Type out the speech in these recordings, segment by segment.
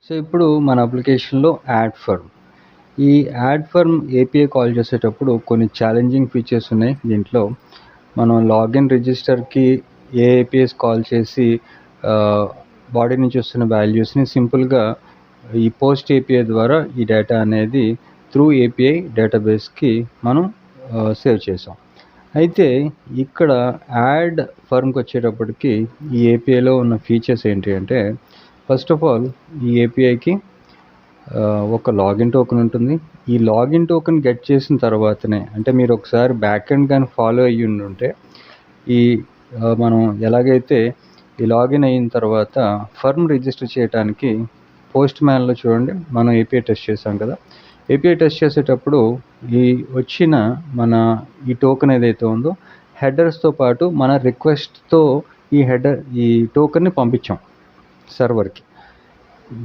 So ఇప్పుడు మన అప్లికేషన్లో యాడ్ ఫర్మ్. ఈ యాడ్ ఫర్మ్ ఏపీఐ కాల్ చేసేటప్పుడు కొన్ని ఛాలెంజింగ్ ఫీచర్స్ ఉన్నాయి. దీంట్లో మనం లాగిన్ రిజిస్టర్కి ఏ ఏపీఐస్ కాల్ చేసి బాడీ నుంచి వస్తున్న వాల్యూస్ని సింపుల్గా ఈ పోస్ట్ ఏపీఐ ద్వారా ఈ డేటా అనేది త్రూ ఏపీఐ డేటాబేస్కి మనం సేవ్ చేసాం. అయితే ఇక్కడ యాడ్ ఫర్మ్కి వచ్చేటప్పటికి ఈ ఏపీఐలో ఉన్న ఫీచర్స్ ఏంటి అంటే, ఫస్ట్ ఆఫ్ ఆల్ ఈ ఏపీఐకి ఒక లాగిన్ టోకెన్ ఉంటుంది. ఈ లాగిన్ టోకెన్ గెట్ చేసిన తర్వాతనే, అంటే మీరు ఒకసారి బ్యాక్ ఎండ్ కానీ ఫాలో అయ్యి ఉంటే, ఈ మనం ఎలాగైతే ఈ లాగిన్ అయిన తర్వాత ఫర్మ్ రిజిస్టర్ చేయడానికి పోస్ట్ మ్యాన్లో చూడండి మనం ఏపీఐ టెస్ట్ చేసాం కదా. ఏపీఐ టెస్ట్ చేసేటప్పుడు ఈ వచ్చిన మన ఈ టోకెన్ ఏదైతే ఉందో హెడర్స్తో పాటు మన రిక్వెస్ట్తో ఈ టోకెన్ని పంపించాం సర్వర్కి.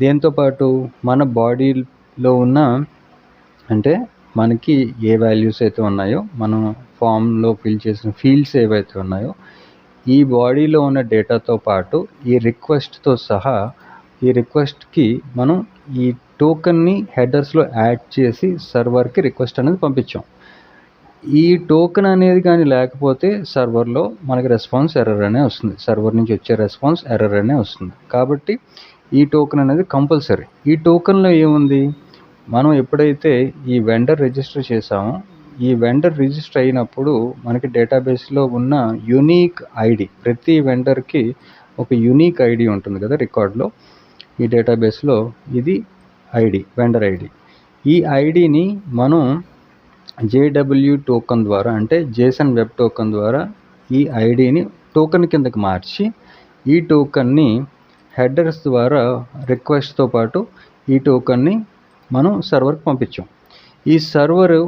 దీంతోపాటు మన బాడీలో ఉన్న, అంటే మనకి ఏ వాల్యూస్ అయితే ఉన్నాయో, మనం ఫామ్లో ఫిల్ చేసిన ఫీల్డ్స్ ఏవైతే ఉన్నాయో, ఈ బాడీలో ఉన్న డేటాతో పాటు ఈ రిక్వెస్ట్తో సహా ఈ రిక్వెస్ట్కి మనం ఈ టోకెన్ని హెడర్స్లో యాడ్ చేసి సర్వర్కి రిక్వెస్ట్ అనేది పంపించాం. ఈ టోకెన్ అనేది కానీ లేకపోతే సర్వర్లో మనకి రెస్పాన్స్ ఎర్రర్ అనే వస్తుంది. సర్వర్ నుంచి వచ్చే రెస్పాన్స్ ఎర్రర్ అనే వస్తుంది. కాబట్టి ఈ టోకెన్ అనేది కంపల్సరీ. ఈ టోకెన్లో ఏముంది, మనం ఎప్పుడైతే ఈ వెండర్ రిజిస్టర్ చేసామో, ఈ వెండర్ రిజిస్టర్ అయినప్పుడు మనకి డేటాబేస్లో ఉన్న యూనిక్ ఐడి, ప్రతి వెండర్కి ఒక యూనిక్ ఐడి ఉంటుంది కదా రికార్డ్లో. ఈ డేటాబేస్లో ఇది ఐడి, వెండర్ ఐడి. ఈ ఐడిని మనం జేడబ్ల్యూ టోకెన్ ద్వారా, అంటే జేసన్ వెబ్ టోకెన్ ద్వారా ఈ ఐడిని టోకెన్ కిందకి మార్చి ఈ టోకెన్ని హెడర్స్ ద్వారా రిక్వెస్ట్తో పాటు ఈ టోకెన్ని మనం సర్వర్కి పంపించాం. ఈ సర్వరు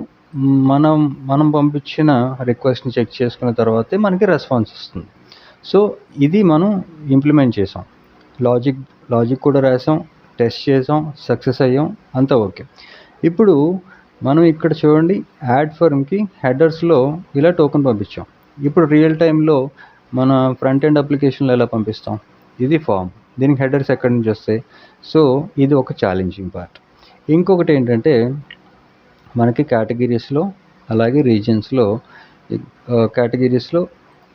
మనం పంపించిన రిక్వెస్ట్ని చెక్ చేసుకున్న తర్వాతే మనకి రెస్పాన్స్ వస్తుంది. సో ఇది మనం ఇంప్లిమెంట్ చేసాం. లాజిక్ కూడా రాసాం, టెస్ట్ చేసాం, సక్సెస్ అయ్యాం, అంతా ఓకే. ఇప్పుడు మనం ఇక్కడ చూడండి, యాడ్ ఫర్మ్కి హెడర్స్లో ఇలా టోకెన్ పంపించాం. ఇప్పుడు రియల్ టైంలో మన ఫ్రంట్ ఎండ్ అప్లికేషన్లో ఎలా పంపిస్తాం? ఇది ఫామ్, దీనికి హెడర్స్ ఎక్కడి నుంచి వస్తాయి? సో ఇది ఒక ఛాలెంజింగ్ పార్ట్. ఇంకొకటి ఏంటంటే, మనకి కేటగిరీస్లో అలాగే రీజియన్స్లో కేటగిరీస్లో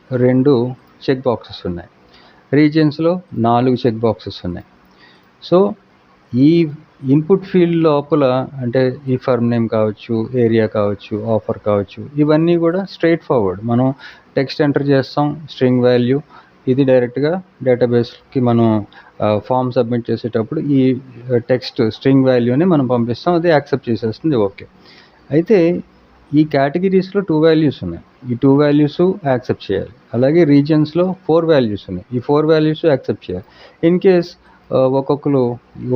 2 చెక్ బాక్సెస్ ఉన్నాయి, రీజియన్స్లో 4 చెక్ బాక్సెస్ ఉన్నాయి. సో ఈ ఇన్పుట్ ఫీల్డ్ లోపల, అంటే ఈ ఫర్మ్ నేమ్ కావచ్చు, ఏరియా కావచ్చు, ఆఫర్ కావచ్చు, ఇవన్నీ కూడా స్ట్రైట్ ఫార్వర్డ్. మనం టెక్స్ట్ ఎంటర్ చేస్తాం, స్ట్రింగ్ వాల్యూ, ఇది డైరెక్ట్గా డేటాబేస్కి మనం ఫామ్ సబ్మిట్ చేసేటప్పుడు ఈ టెక్స్ట్ స్ట్రింగ్ వాల్యూని మనం పంపిస్తాం, అది యాక్సెప్ట్ చేసేస్తుంది, ఓకే. అయితే ఈ కేటగిరీస్లో 2 వాల్యూస్ ఉన్నాయి, ఈ 2 వాల్యూస్ యాక్సెప్ట్ చేయాలి. అలాగే రీజియన్స్లో 4 వాల్యూస్ ఉన్నాయి, ఈ 4 వాల్యూస్ యాక్సెప్ట్ చేయాలి. ఇన్ కేస్ ఒక్కొక్కరు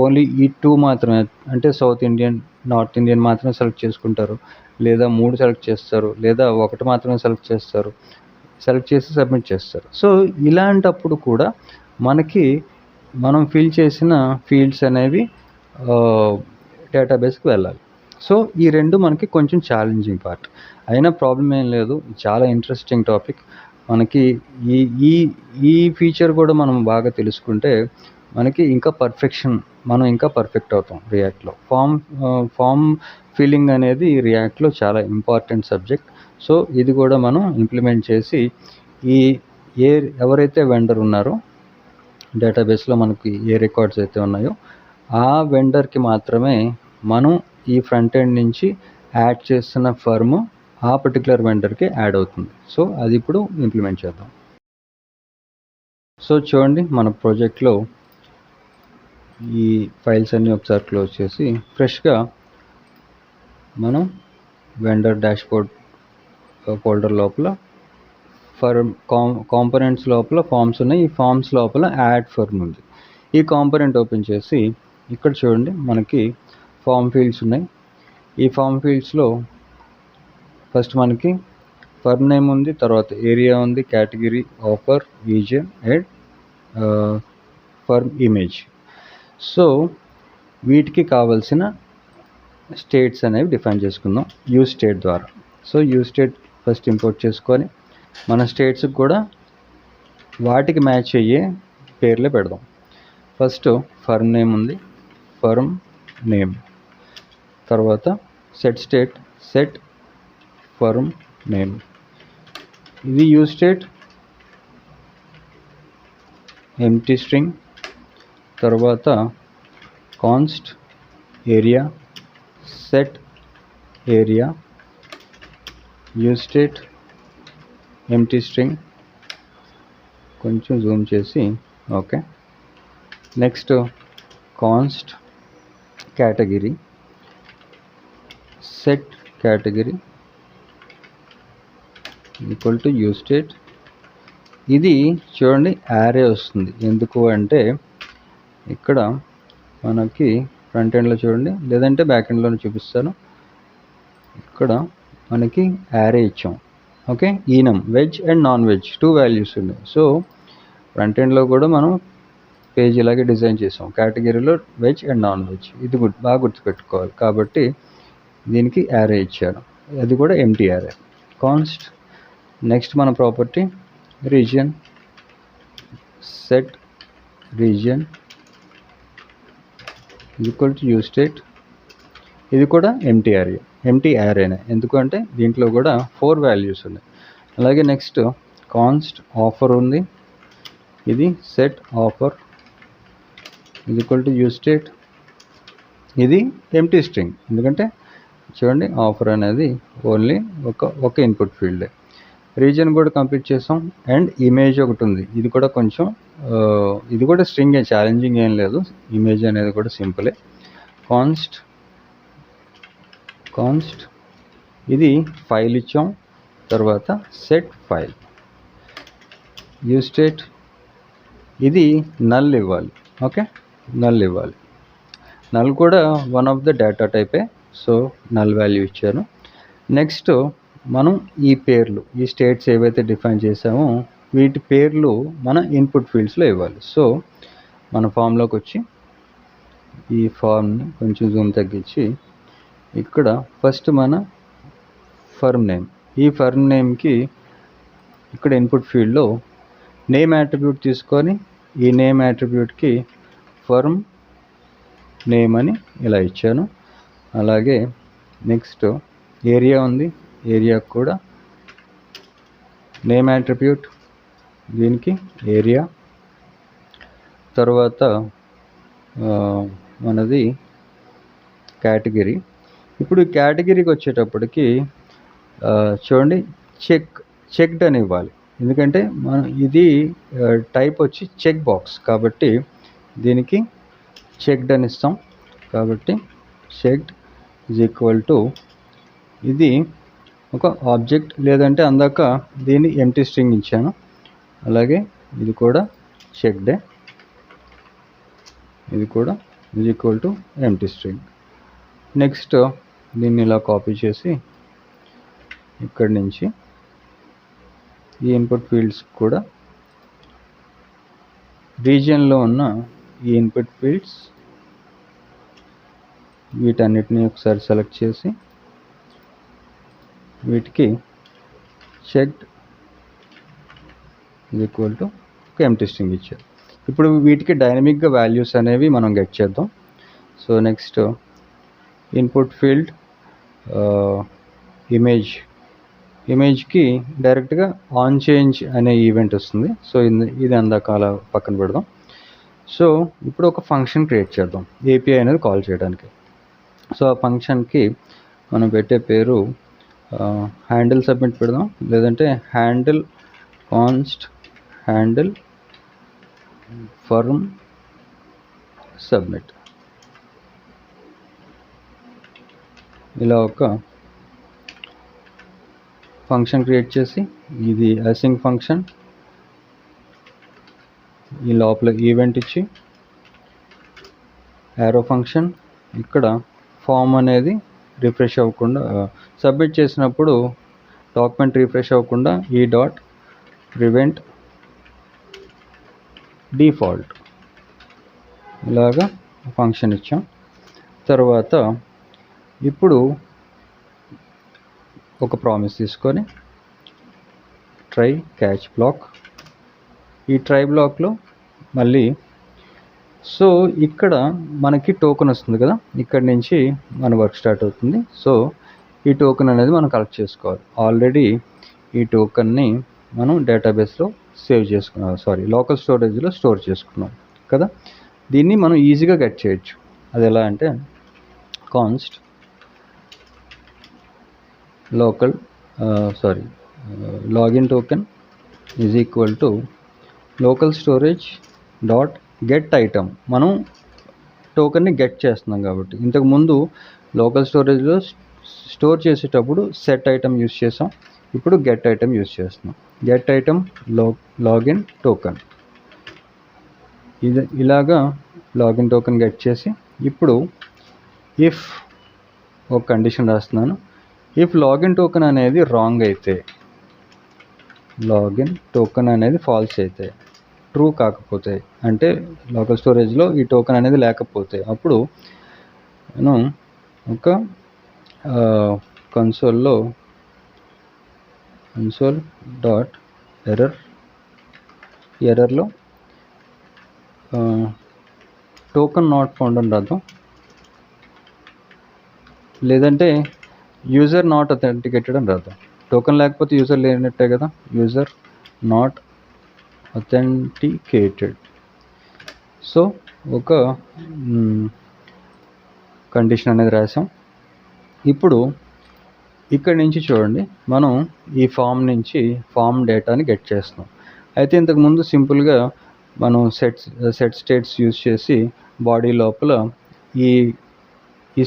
ఓన్లీ ఈ 2 మాత్రమే, అంటే సౌత్ ఇండియన్, నార్త్ ఇండియన్ మాత్రమే సెలెక్ట్ చేసుకుంటారు, లేదా 3 సెలెక్ట్ చేస్తారు, లేదా 1 మాత్రమే సెలెక్ట్ చేసి సబ్మిట్ చేస్తారు. సో ఇలాంటప్పుడు కూడా మనం ఫిల్ చేసిన ఫీల్డ్స్ అనేవి డేటాబేస్కి వెళ్ళాలి. సో ఈ 2 మనకి కొంచెం ఛాలెంజింగ్ పార్ట్, అయినా ప్రాబ్లం ఏం లేదు, చాలా ఇంట్రెస్టింగ్ టాపిక్. మనకి ఈ ఫీచర్ కూడా మనం బాగా తెలుసుకుంటే మనకి ఇంకా మనం ఇంకా పర్ఫెక్ట్ అవుతాం రియాక్ట్లో. ఫామ్ ఫిల్లింగ్ అనేది రియాక్ట్లో చాలా ఇంపార్టెంట్ సబ్జెక్ట్. సో ఇది కూడా మనం ఇంప్లిమెంట్ చేసి ఎవరైతే వెండర్ ఉన్నారో డేటాబేస్లో మనకి ఏ రికార్డ్స్ అయితే ఉన్నాయో ఆ వెండర్కి మాత్రమే మనం ఈ ఫ్రంట్ ఎండ్ నుంచి యాడ్ చేస్తున్న ఫర్మ్ ఆ పర్టికులర్ వెండర్కి యాడ్ అవుతుంది. సో అది ఇప్పుడు ఇంప్లిమెంట్ చేద్దాం. సో చూడండి, మన ప్రాజెక్ట్లో ఈ ఫైల్స్ అన్నీ ఒకసారి క్లోజ్ చేసి ఫ్రెష్గా మనం వెండర్ డాష్బోర్డ్ ఫోల్డర్ లోపల కాంపోనెంట్స్ లోపల ఫామ్స్ ఉన్నాయి. ఈ ఫామ్స్ లోపల యాడ్ ఫర్మ్ ఉంది. ఈ కాంపోనెంట్ ఓపెన్ చేసి ఇక్కడ చూడండి, మనకి ఫామ్ ఫీల్డ్స్ ఉన్నాయి. ఈ ఫామ్ ఫీల్డ్స్లో ఫస్ట్ మనకి ఫర్మ్ నేమ్ ఉంది, తర్వాత ఏరియా ఉంది, category, offer, region and firm image. So వీటికి కావాల్సిన స్టేట్స్ అనేవి డిఫైన్ చేసుకుందాం యూజ్ స్టేట్ ద్వారా. So use state first import చేసుకొని మన స్టేట్స్కి కూడా వాటికి మ్యాచ్ అయ్యే పేర్లే పెడదాం. ఫస్ట్ ఫర్మ్ నేమ్ ఉంది, ఫర్మ్ నేమ్, తర్వాత set state set firm name, ఇది యూజ్ స్టేట్ ఎంప్టీ స్ట్రింగ్, తర్వాత const area set area use state empty string, కొంచెం జూమ్ చేసి okay. Next const category set category equal to use state. ఇది చూడండి యారే వస్తుంది, ఎందుకు అంటే ఇక్కడ మనకి ఫ్రంట్ ఎండ్లో చూడండి, లేదంటే బ్యాక్ ఎండ్లో చూపిస్తాను. ఇక్కడ మనకి యారే ఇచ్చాం, okay. Enum veg and non veg 2 values ఉన్నాయి. సో ఫ్రంట్ ఎండ్లో కూడా మనం పేజ్ ఇలాగే డిజైన్ చేసాం, కేటగిరీలో వెజ్ అండ్ నాన్ వెజ్. ఇది బాగా గుర్తుపెట్టుకోవాలి. కాబట్టి దీనికి యారే ఇచ్చారు, అది కూడా ఎంటీ యారే. కాన్స్ట్ నెక్స్ట్ మన property region set region equal to use state, ఇది కూడా ఎంటీ యారేనే, ఎందుకంటే దీంట్లో కూడా 4 వాల్యూస్ ఉన్నాయి. అలాగే నెక్స్ట్ కాన్స్ట్ ఆఫర్ ఉంది, ఇది set offer equal to use state, ఇది ఎంటీ స్ట్రింగ్, ఎందుకంటే చూడండి ఆఫర్ అనేది ఓన్లీ ఒక ఇన్పుట్ ఫీల్డే. రీజియన్ కూడా కంప్లీట్ చేసాం. అండ్ ఇమేజ్ ఒకటి ఉంది, ఇది కూడా కొంచెం ఇది కూడా స్ట్రింగే, ఛాలెంజింగ్ ఏం లేదు. ఇమేజ్ అనేది కూడా సింపులే. కాన్స్ట్ ఇది ఫైల్ ఇచ్చాం, తర్వాత సెట్ ఫైల్ యూజ్ స్టేట్, ఇది నల్ ఇవ్వాలి, ఓకే. నల్ ఇవ్వాలి, నల్ కూడా వన్ ఆఫ్ ద డేటా టైపే, సో నల్ వాల్యూ ఇచ్చాను. నెక్స్ట్ మనం ఈ పేర్లు, ఈ స్టేట్స్ ఏవైతే డిఫైన్ చేసామో వీటి పేర్లు మన ఇన్పుట్ ఫీల్డ్స్లో ఇవ్వాలి. సో మన ఫామ్లోకి వచ్చి ఈ ఫామ్ని కొంచెం జూమ్ తగ్గించి, ఇక్కడ ఫస్ట్ మన ఫర్మ్ నేమ్, ఈ ఫర్మ్ నేమ్కి ఇక్కడ ఇన్పుట్ ఫీల్డ్లో నేమ్ యాట్రిబ్యూట్ తీసుకొని ఈ నేమ్ యాట్రిబ్యూట్కి ఫర్మ్ నేమ్ అని ఇలా ఇచ్చాను. అలాగే నెక్స్ట్ ఏరియా ఉంది, ఏరియాకు కూడా నేమ్ యాట్రిబ్యూట్, దీనికి ఏరియా. తర్వాత మనది కేటగిరీ. ఇప్పుడు కేటగిరీకి వచ్చేటప్పటికి చూడండి చెక్డ్ అని ఇవ్వాలి, ఎందుకంటే మనం ఇది టైప్ వచ్చి చెక్ బాక్స్, కాబట్టి దీనికి చెక్డ్ అని ఇస్తాం. కాబట్టి చెక్డ్ ఈజ్ ఈక్వల్ టు, ఇది ఒక ఆబ్జెక్ట్, లేదంటే అందాక దీన్ని ఎంటీ స్ట్రింగ్ ఇచ్చాను, అలాగే ఇది కూడా చెక్డే, ఇది కూడా is equal to empty string. Next దీన్ని ఇలా కాపీ చేసి ఇక్కడి నుంచి ఈ ఇన్పుట్ ఫీల్డ్స్ కూడా రీజియన్లో ఉన్న ఈ ఇన్పుట్ ఫీల్డ్స్ వీటన్నిటిని ఒకసారి సెలెక్ట్ చేసి వీటికి చెక్డ్ ఈక్వల్ టు ఒక ఎంటీ స్ట్రింగ్ ఇచ్చారు. ఇప్పుడు వీటికి డైనమిక్గా వాల్యూస్ అనేవి మనం గెట్ చేద్దాం. సో నెక్స్ట్ ఇన్పుట్ ఫీల్డ్ ఇమేజ్కి డైరెక్ట్గా ఆన్ చేంజ్ అనే ఈవెంట్ వస్తుంది. సో ఇది అందాకాల పక్కన పెడదాం. సో ఇప్పుడు ఒక ఫంక్షన్ క్రియేట్ చేద్దాం ఏపీఐ అనేది కాల్ చేయడానికి. సో ఆ ఫంక్షన్కి మనం పెట్టే పేరు హ్యాండిల్ సబ్మిట్ పెడదాం, లేదంటే handle const handle firm submit, ఇలా ఒక ఫంక్షన్ క్రియేట్ చేసి ఇది అసింక్ ఫంక్షన్, ఈ లోపల ఈవెంట్ ఇచ్చి యారో ఫంక్షన్, ఇక్కడ ఫామ్ అనేది రిఫ్రెష్ అవ్వకుండా సబ్మిట్ చేసినప్పుడు డాక్యుమెంట్ రిఫ్రెష్ అవ్వకుండా ఈ డాట్ ప్రివెంట్ డిఫాల్ట్, ఇలాగా ఫంక్షన్ ఇచ్చాం. తర్వాత ఇప్పుడు ఒక ప్రామిస్ తీసుకొని ట్రై క్యాచ్ బ్లాక్, ఈ ట్రై బ్లాక్లో మళ్ళీ సో ఇక్కడ మనకి టోకెన్ వస్తుంది కదా, ఇక్కడ నుంచి మన వర్క్ స్టార్ట్ అవుతుంది. సో ఈ టోకెన్ అనేది మనం కలెక్ట్ చేసుకోవాలి. ఆల్రెడీ ఈ టోకెన్ని మనం డేటాబేస్లో సేవ్ చేసుకున్నాం, లోకల్ స్టోరేజ్లో స్టోర్ చేసుకున్నాం కదా. దీన్ని మనం ఈజీగా గెట్ చేయొచ్చు. అది ఎలా అంటే const local login token is equal to local storage dot get item. మనం టోకెన్ని గెట్ చేస్తున్నాం కాబట్టి, ఇంతకుముందు లోకల్ స్టోరేజ్లో స్టోర్ చేసేటప్పుడు సెట్ ఐటమ్ యూస్ చేసాం, ఇప్పుడు గెట్ ఐటమ్ యూస్ చేస్తున్నాం. గెట్ ఐటమ్ లాగిన్ టోకెన్, ఇలాగా లాగిన్ టోకెన్ గెట్ చేసి, ఇప్పుడు ఇఫ్ ఒక కండిషన్ రాస్తున్నాను. ఇఫ్ లాగిన్ టోకెన్ అనేది రాంగ్ అయితే, లాగిన్ టోకెన్ అనేది ఫాల్స్ అయితే, ట్రూ కాకపోతే, అంటే లోకల్ స్టోరేజ్లో ఈ టోకెన్ అనేది లేకపోతే, అప్పుడు నేను ఒక కన్సోల్ డాట్ ఎర్రర్లో టోకెన్ నాట్ ఫౌండ్ అని రాద్దాం. లేదంటే యూజర్ నాట్ అథెంటికేటెడ్ అని రాద్దాం. టోకెన్ లేకపోతే యూజర్ లేనట్టే కదా, యూజర్ నాట్ అథెంటికేటెడ్. సో ఒక కండిషన్ అనేది రాసాం. ఇప్పుడు ఇక్కడ నుంచి చూడండి, మనం ఈ ఫామ్ నుంచి ఫామ్ డేటాని గెట్ చేస్తున్నాం. అయితే ఇంతకుముందు సింపుల్గా మనం సెట్ స్టేట్స్ యూజ్ చేసి బాడీ లోపల ఈ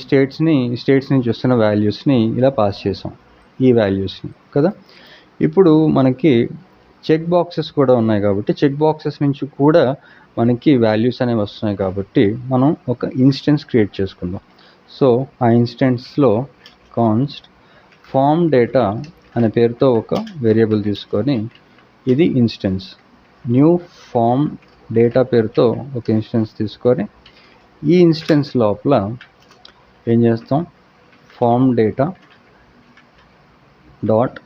స్టేట్స్ నుంచి వస్తున్న వాల్యూస్ని ఇలా పాస్ చేసాం, ఈ వాల్యూస్ని కదా. ఇప్పుడు మనకి చెక్ బాక్సెస్ కూడా ఉన్నాయి కాబట్టి, చెక్ బాక్సెస్ నుంచి కూడా మనకి వాల్యూస్ అనేవి వస్తున్నాయి కాబట్టి, మనం ఒక ఇన్స్టెన్స్ క్రియేట్ చేసుకుందాం. సో ఆ ఇన్స్టెన్స్లో కాన్స్ట్ ఫామ్ డేటా అనే పేరుతో ఒక వేరియబుల్ తీసుకొని, ఇది ఇన్స్టెన్స్. న్యూ ఫామ్ డేటా పేరుతో ఒక ఇన్స్టెన్స్ తీసుకొని, ఈ ఇన్స్టెన్స్ లోపల ఏం చేస్తాం, ఫామ్ డేటా డాట్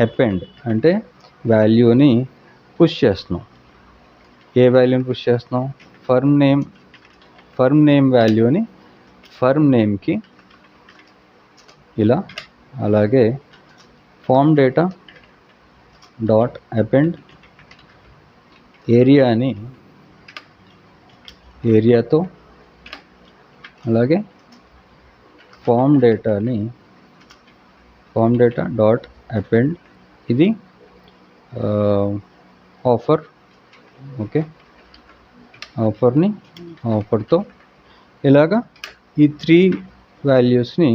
అపెండ్ అంటే వాల్యూని పుష్ చేస్తున్నాం. ఏ వాల్యూని పుష్ చేస్తున్నాం, ఫర్మ్ నేమ్ వాల్యూని ఫర్మ్ నేమ్కి ఇలా, అలాగే ఫామ్ డేటా డాట్ అపెండ్ ఏరియాని ఏరియాతో, అలాగే ఫామ్ డేటా డాట్ అపెండ్ ఇది ఆఫర్. ఓకే, ఆఫర్తో ఇలాగా ఈ 3 వాల్యూస్ని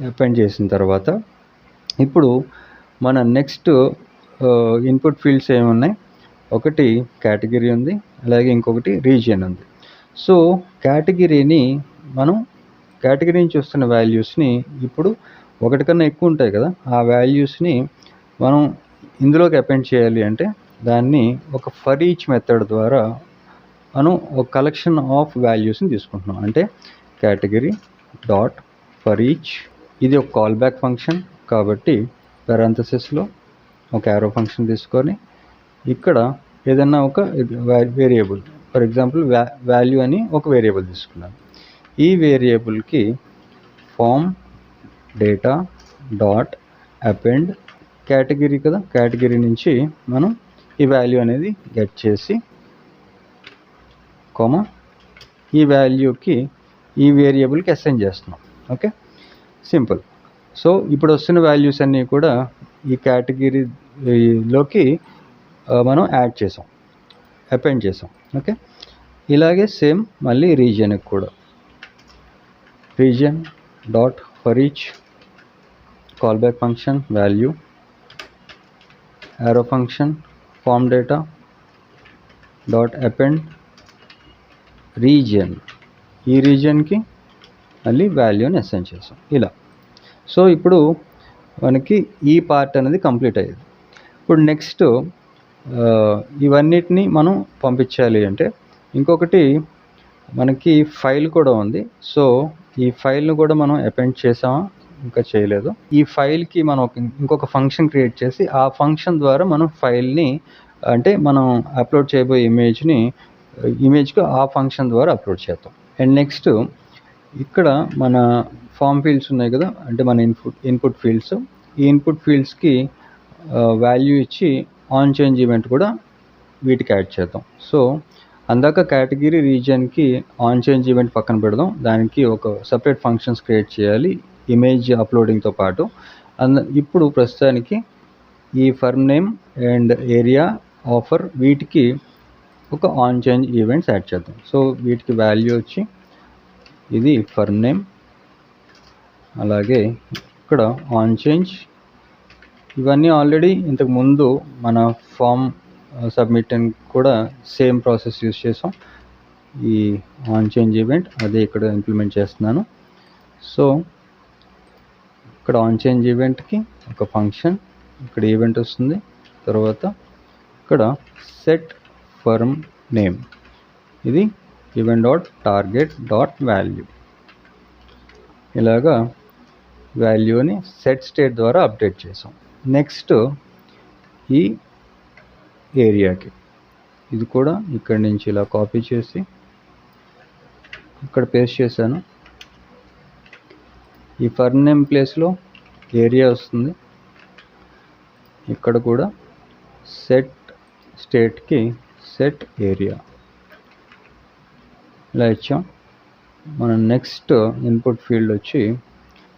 అపెండ్ చేసిన తర్వాత, ఇప్పుడు మన నెక్స్ట్ ఇన్పుట్ ఫీల్డ్స్ ఏమున్నాయి, ఒకటి కేటగిరీ ఉంది, అలాగే ఇంకొకటి రీజియన్ ఉంది. సో కేటగిరీ నుంచి వస్తున్న వాల్యూస్ని ఇప్పుడు ఒకటి కన్నా ఎక్కువ ఉంటాయి కదా, ఆ వాల్యూస్ని మనం ఇందులోకి అపెండ్ చేయాలి అంటే, దాన్ని ఒక ఫర్ ఈచ్ మెథడ్ ద్వారా మనం ఒక కలెక్షన్ ఆఫ్ వాల్యూస్ని తీసుకుంటున్నాం. అంటే కేటగిరీ డాట్ ఫర్ ఈచ్, ఇది ఒక కాల్ బ్యాక్ ఫంక్షన్ కాబట్టి పారాంథసిస్లో ఒక యారో ఫంక్షన్ తీసుకొని, ఇక్కడ ఏదన్నా ఒక వేరియబుల్, ఫర్ ఎగ్జాంపుల్ వాల్యూ అని ఒక వేరియబుల్ తీసుకున్నాను. ఈ వేరియబుల్కి form data dot append category కదా, కేటగిరీ నుంచి మనం ఈ వాల్యూ అనేది గెట్ చేసి, ఈ వాల్యూకి ఈ వేరియబుల్కి అసైన్ చేస్తున్నాం. Okay, simple. సో ఇప్పుడు వస్తున్న వాల్యూస్ అన్నీ కూడా ఈ కేటగిరీలోకి మనం యాడ్ చేసాం, అపెండ్ చేసాం. ఓకే, ఇలాగే సేమ్ మళ్ళీ రీజియన్కి కూడా region dot for each callback function value arrow function form data dot append region, ఈ రీజియన్కి మళ్ళీ వాల్యూని అసైన్ చేసాం ఇలా. సో ఇప్పుడు మనకి ఈ పార్ట్ అనేది కంప్లీట్ అయ్యేది. ఇప్పుడు నెక్స్ట్ ఇవన్నిటిని మనం పంపించాలి అంటే, ఇంకొకటి మనకి ఫైల్ కూడా ఉంది. సో ఈ ఫైల్ను కూడా మనం అపెండ్ చేసామా, ఇంకా చేయలేదు. ఈ ఫైల్కి మనం ఇంకొక ఫంక్షన్ క్రియేట్ చేసి, ఆ ఫంక్షన్ ద్వారా మనం ఫైల్ని, అంటే మనం అప్లోడ్ చేయబోయే ఇమేజ్ని ఇమేజ్కి ఆ ఫంక్షన్ ద్వారా అప్లోడ్ చేద్దాం. అండ్ నెక్స్ట్ ఇక్కడ మన ఫామ్ ఫీల్డ్స్ ఉన్నాయి కదా, అంటే మన ఇన్పుట్ ఫీల్డ్స్. ఈ ఇన్పుట్ ఫీల్డ్స్కి వాల్యూ ఇచ్చి ఆన్ చేంజ్ ఈవెంట్ కూడా వీటికి యాడ్ చేద్దాం. సో అందాక కేటగిరీ రీజియన్కి ఆన్ చేంజ్ ఈవెంట్ పక్కన పెడదాం, దానికి ఒక సపరేట్ ఫంక్షన్స్ క్రియేట్ చేయాలి ఇమేజ్ అప్లోడింగ్తో పాటు. ఇప్పుడు ప్రస్తుతానికి ఈ firm name and area offer వీటికి ఒక ఆన్ చేంజ్ ఈవెంట్స్ యాడ్ చేద్దాం. సో వీటికి వాల్యూ వచ్చి ఇది ఫర్మ్ నేమ్, అలాగే ఇక్కడ ఆన్ చేంజ్. ఇవన్నీ ఆల్రెడీ ఇంతకు ముందు మన ఫామ్ సబ్మిట్ కూడా సేమ్ ప్రాసెస్ యూస్ చేసాం. ఈ ఆన్ చేంజ్ ఈవెంట్ అదే ఇక్కడ ఇంప్లిమెంట్ చేస్తున్నాను. సో ఇక్కడ ఆన్ చేంజ్ ఈవెంట్కి ఒక ఫంక్షన్, ఇక్కడ ఈవెంట్ వస్తుంది. తర్వాత ఇక్కడ సెట్ ఫర్మ్ నేమ్, ఇది event dot target dot value. ఇలాగా వాల్యూని సెట్ స్టేట్ ద్వారా అప్డేట్ చేసాం. నెక్స్ట్ ఈ ఏరియాకి ఇది కూడా ఇక్కడి నుంచి ఇలా కాపీ చేసి ఇక్కడ పేస్ట్ చేశాను. ఈ ఫర్మ్ నేమ్ ప్లేస్లో ఏరియా వస్తుంది. ఇక్కడ కూడా సెట్ స్టేట్కి సెట్ ఏరియా ఇలా ఇచ్చాం. మనం నెక్స్ట్ ఇన్పుట్ ఫీల్డ్ వచ్చి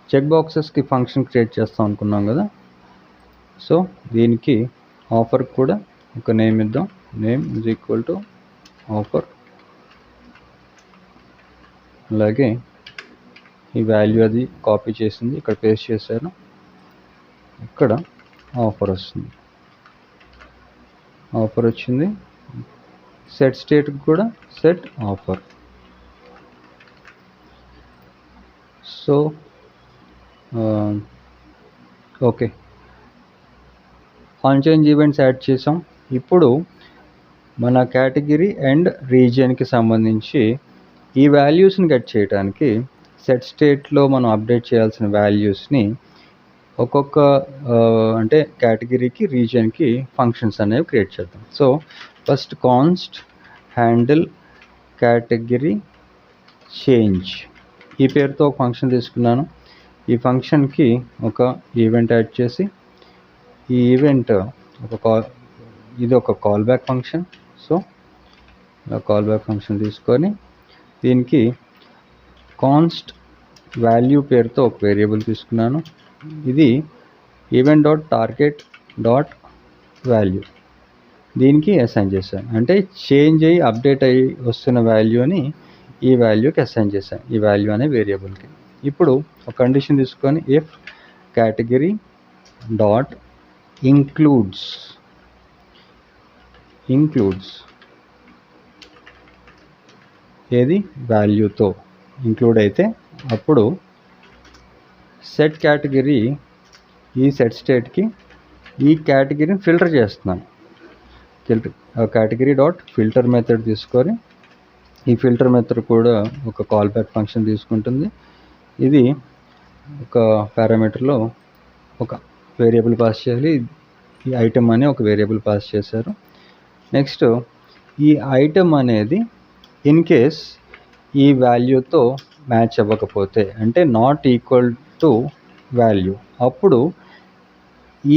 చెక్ బాక్సెస్కి ఫంక్షన్ క్రియేట్ చేస్తాం అనుకున్నాం కదా. సో దీనికి ఆఫర్ కూడా ఒక నేమ్ ఇద్దాం. Name is equal to offer. అలాగే ఈ వాల్యూ అది కాపీ చేసింది ఇక్కడ పేస్ట్ చేశాను. ఇక్కడ ఆఫర్ వస్తుంది, ఆఫర్ వచ్చింది. సెట్ స్టేట్కి కూడా set offer. So okay, on change events add చేసాం. ఇప్పుడు మన కేటగిరీ అండ్ రీజియన్కి సంబంధించి ఈ వాల్యూస్ని గెట్ చేయడానికి సెట్ స్టేట్లో మనం అప్డేట్ చేయాల్సిన వాల్యూస్ని ఒక్కొక్క అంటే కేటగిరీకి రీజియన్కి ఫంక్షన్స్ అనేవి క్రియేట్ చేద్దాం. So first const handle category change ఈ పేరుతో ఒక ఫంక్షన్ తీసుకున్నాను. ఈ ఫంక్షన్కి ఒక ఈవెంట్ యాడ్ చేసి ఈ ఈవెంట్ ఇది ఒక call back function. So call back function తీసుకొని దీనికి కాన్స్ట్ వాల్యూ పేరుతో ఒక వేరియబుల్ తీసుకున్నాను. ఇది event dot target dot value, దీనికి అసైన్ చేశాను. అంటే చేంజ్ అయ్యి అప్డేట్ అయ్యి వస్తున్న వాల్యూని ఈ వాల్యూకి అసైన్ చేశాను, ఈ వాల్యూ అనే వేరియబుల్కి. ఇప్పుడు ఒక కండిషన్ తీసుకొని ఇఫ్ కేటగిరీ డాట్ ఇంక్లూడ్స్ ఏది వాల్యూతో ఇంక్లూడ్ అయితే అప్పుడు సెట్ కేటగిరీ ఈ సెట్ స్టేట్కి ఈ కేటగిరీని ఫిల్టర్ చేస్తున్నాను. కేటగిరీ డాట్ ఫిల్టర్ మెథడ్ తీసుకొని ఈ ఫిల్టర్ మెథడ్ కూడా ఒక కాల్ బ్యాక్ ఫంక్షన్ తీసుకుంటుంది. ఇది ఒక పారామీటర్లో ఒక వేరియబుల్ పాస్ చేయాలి. ఈ ఐటమ్ అనే ఒక వేరియబుల్ పాస్ చేశారు. నెక్స్ట్ ఈ ఐటమ్ అనేది ఇన్ కేస్ ఈ వాల్యూతో మ్యాచ్ అవ్వకపోతే, అంటే నాట్ ఈక్వల్ టు వాల్యూ, అప్పుడు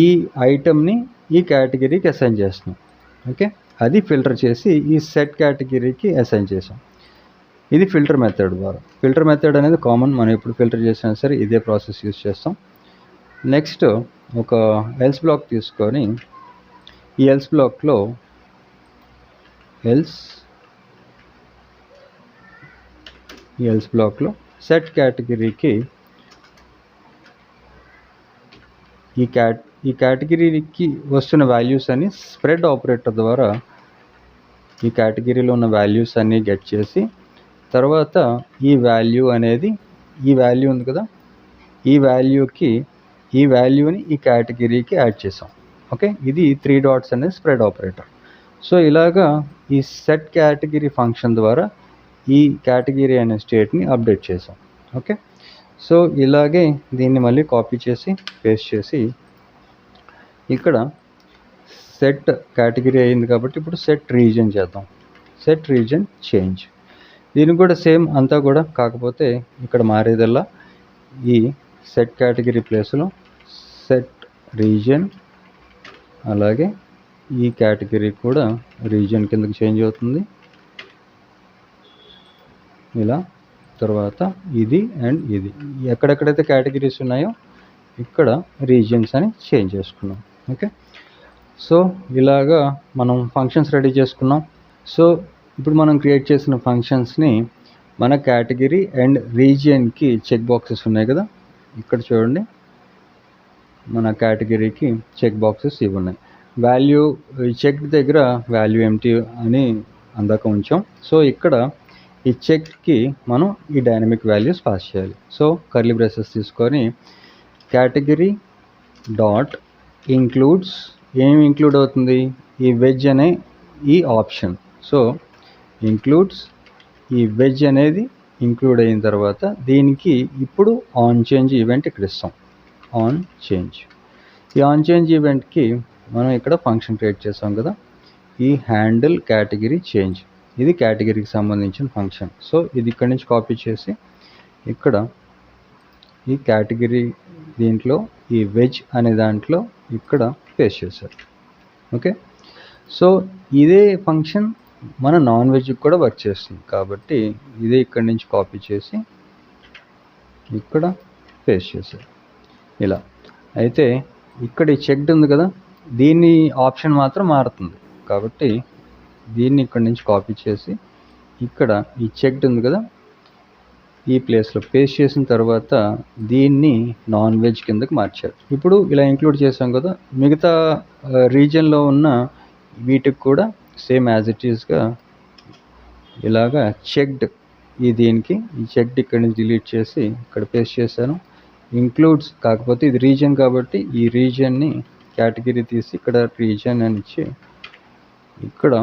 ఈ ఐటమ్ని ఈ కేటగిరీకి అసైన్ చేస్తున్నాం. ఓకే, అది ఫిల్టర్ చేసి ఈ సెట్ కేటగిరీకి అసైన్ చేసాం. ఇది ఫిల్టర్ మెథడ్ ద్వారా. ఫిల్టర్ మెథడ్ అనేది కామన్, మనం ఎప్పుడు ఫిల్టర్ చేసినా సరే ఇదే ప్రాసెస్ యూస్ చేస్తాం. నెక్స్ట్ ఒక ఎల్స్ బ్లాక్ తీసుకొని ఈ ఎల్స్ బ్లాక్లో సెట్ కేటగిరీకి ఈ కేటగిరీకి వస్తున్న వాల్యూస్ అన్ని స్ప్రెడ్ ఆపరేటర్ ద్వారా ఈ కేటగిరీలో ఉన్న వాల్యూస్ అన్నీ గెట్ చేసి తర్వాత ఈ వాల్యూ అనేది ఈ వాల్యూ ఉంది కదా, ఈ వాల్యూని ఈ కేటగిరీకి యాడ్ చేసాం. ఓకే, ఇది 3 డాట్స్ అనేది స్ప్రెడ్ ఆపరేటర్. సో ఇలాగా ఈ సెట్ కేటగిరీ ఫంక్షన్ ద్వారా ఈ కేటగిరీ అనే స్టేట్ని అప్డేట్ చేసాం. ఓకే, సో ఇలాగే దీన్ని మళ్ళీ కాపీ చేసి పేస్ట్ చేసి ఇక్కడ సెట్ కేటగిరీ అయింది కాబట్టి ఇప్పుడు సెట్ రీజియన్ చేద్దాం. Set reason change. దీనికి కూడా సేమ్ అంతా కూడా, కాకపోతే ఇక్కడ మారేదల్లా ఈ సెట్ కేటగిరీ ప్లేస్లో సెట్ రీజన్, అలాగే ఈ కేటగిరీ కూడా రీజన్ కిందకి చేంజ్ అవుతుంది ఇలా. తర్వాత ఇది అండ్ ఇది ఎక్కడెక్కడైతే కేటగిరీస్ ఉన్నాయో ఇక్కడ రీజియన్స్ అని చేంజ్ చేసుకున్నాం. ఓకే, సో ఇలాగా మనం ఫంక్షన్స్ రెడీ చేసుకున్నాం. సో ఇప్పుడు మనం క్రియేట్ చేసిన ఫంక్షన్స్ని మన కేటగిరీ అండ్ రీజియన్కి చెక్ బాక్సెస్ ఉన్నాయి కదా, ఇక్కడ చూడండి మన కేటగిరీకి చెక్ బాక్సెస్ ఇవి ఉన్నాయి. వాల్యూ చెక్ దగ్గర వాల్యూ ఎంటీ అని అందాక ఉంచాం. సో ఇక్కడ ఈ చెక్కి మనం ఈ డైనమిక్ వాల్యూస్ పాస్ చేయాలి. సో కర్లీ బ్రేసెస్ తీసుకొని కేటగిరీ డాట్ ఇంక్లూడ్స్, ఏమి ఇంక్లూడ్ అవుతుంది, ఈ వెజ్ అనే ఈ ఆప్షన్. సో ఇంక్లూడ్స్ ఈ వెజ్ అనేది ఇంక్లూడ్ అయిన తర్వాత దీనికి ఇప్పుడు ఆన్ చేంజ్ ఈవెంట్ ఇక్కడ ఇస్తాం. ఆన్ చేంజ్, ఈ ఆన్ చేంజ్ ఈవెంట్కి మనం ఇక్కడ ఫంక్షన్ క్రియేట్ చేసాం కదా, ఈ హ్యాండిల్ కేటగిరీ చేంజ్, ఇది కేటగిరీకి సంబంధించిన ఫంక్షన్. సో ఇది ఇక్కడ నుంచి కాపీ చేసి ఇక్కడ ఈ కేటగిరీ దీంట్లో ఈ వెజ్ అనే దాంట్లో ఇక్కడ పేస్ట్ చేశారు. ఓకే, సో ఇదే ఫంక్షన్ మన నాన్ వెజ్కి కూడా వర్క్ చేస్తుంది కాబట్టి ఇదే ఇక్కడి నుంచి కాపీ చేసి ఇక్కడ పేస్ట్ చేశారు ఇలా. అయితే ఇక్కడ ఈ చెక్డ్ ఉంది కదా, దీని ఆప్షన్ మాత్రం మారుతుంది కాబట్టి దీన్ని ఇక్కడి నుంచి కాపీ చేసి ఇక్కడ ఈ చెక్డ్ ఉంది కదా ఈ ప్లేస్లో పేస్ట్ చేసిన తర్వాత దీన్ని నాన్ వెజ్ కిందకి మార్చారు. ఇప్పుడు ఇలా ఇంక్లూడ్ చేసాం కదా, మిగతా రీజియన్లో ఉన్న వీటికి కూడా సేమ్ యాజ్ ఇట్ ఈస్గా ఇలాగా చెక్డ్, ఈ దీనికి ఈ చెక్డ్ ఇక్కడి నుంచి డిలీట్ చేసి ఇక్కడ పేస్ట్ చేశాను. ఇంక్లూడ్స్ కాకపోతే ఇది రీజియన్ కాబట్టి ఈ రీజియన్ని కేటగిరీ తీసి ఇక్కడ రీజియన్ అని ఇచ్చి ఇక్కడ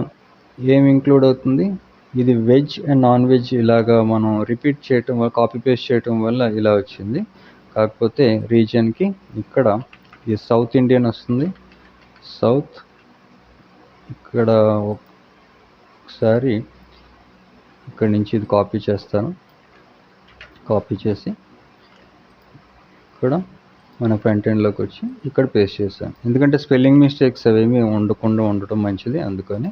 ఏం ఇంక్లూడ్ అవుతుంది, ఇది వెజ్ అండ్ నాన్ వెజ్ ఇలాగా మనం రిపీట్ చేయటం వల్ల, కాపీ పేస్ట్ చేయటం వల్ల ఇలా వచ్చింది. కాకపోతే రీజియన్కి ఇక్కడ ఈ సౌత్ ఇండియన్ వస్తుంది. సౌత్ ఇక్కడ ఒకసారి ఇక్కడ నుంచి ఇది కాపీ చేస్తాను, కాపీ చేసి ఇక్కడ మన ఫ్రంట్ ఎండ్లోకి వచ్చి ఇక్కడ పేస్ట్ చేశాను. ఎందుకంటే స్పెల్లింగ్ మిస్టేక్స్ అవేమీ ఉండకుండా ఉండటం మంచిది, అందుకని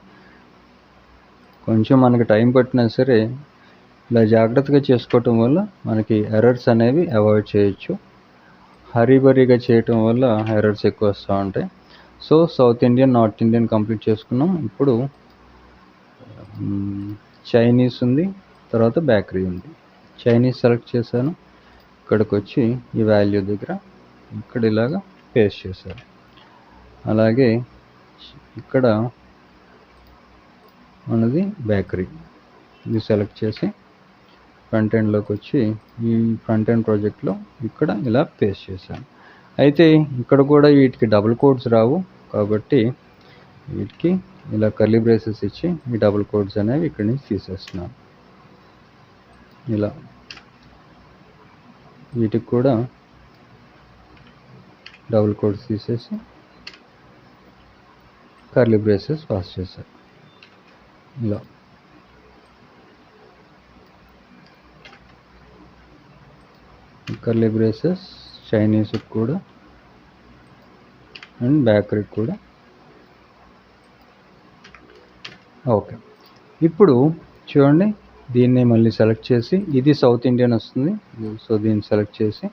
కొంచెం మనకి టైం పట్టినా సరే ఇలా జాగ్రత్తగా చేసుకోవటం వల్ల మనకి ఎర్రర్స్ అనేవి అవాయిడ్ చేయొచ్చు. హరీబరీగా చేయటం వల్ల ఎర్రర్స్ ఎక్కువ వస్తూ ఉంటాయి. So south Indian, north Indian complete చేసుకున్నాం. ఇప్పుడు చైనీస్ ఉంది, తర్వాత బేకరీ ఉంది. చైనీస్ సెలెక్ట్ చేశాను, ఇక్కడికి వచ్చి ఈ వాల్యూ దగ్గర ఇక్కడ ఇలాగా పేస్ట్ చేశాను. అలాగే ఇక్కడ మనది బేకరీ, ఇది సెలెక్ట్ చేసి ఫ్రంట్ ఎండ్లోకి వచ్చి ఈ ఫ్రంట్ ఎండ్ ప్రాజెక్ట్లో ఇక్కడ ఇలా పేస్ట్ చేశాను. అయితే ఇక్కడ కూడా వీటికి డబుల్ కోడ్స్ రావు కాబట్టి వీటికి ఇలా కర్లీ బ్రేసెస్ ఇచ్చి ఈ డబుల్ కోడ్స్ అనేవి ఇక్కడి నుంచి తీసేస్తున్నాను. ఇలా వీటికి కూడా డబుల్ కోడ్స్ తీసేసి కర్లీ బ్రేసెస్ పాస్ చేశారు ఇలా. కర్లీ బ్రేసెస్ చైనీస్కి కూడా అండ్ బేకరీకి కూడా. ఓకే, ఇప్పుడు చూడండి దీన్ని మళ్ళీ సెలెక్ట్ చేసి ఇది సౌత్ ఇండియన్ వస్తుంది. సో దీన్ని సెలెక్ట్ చేసి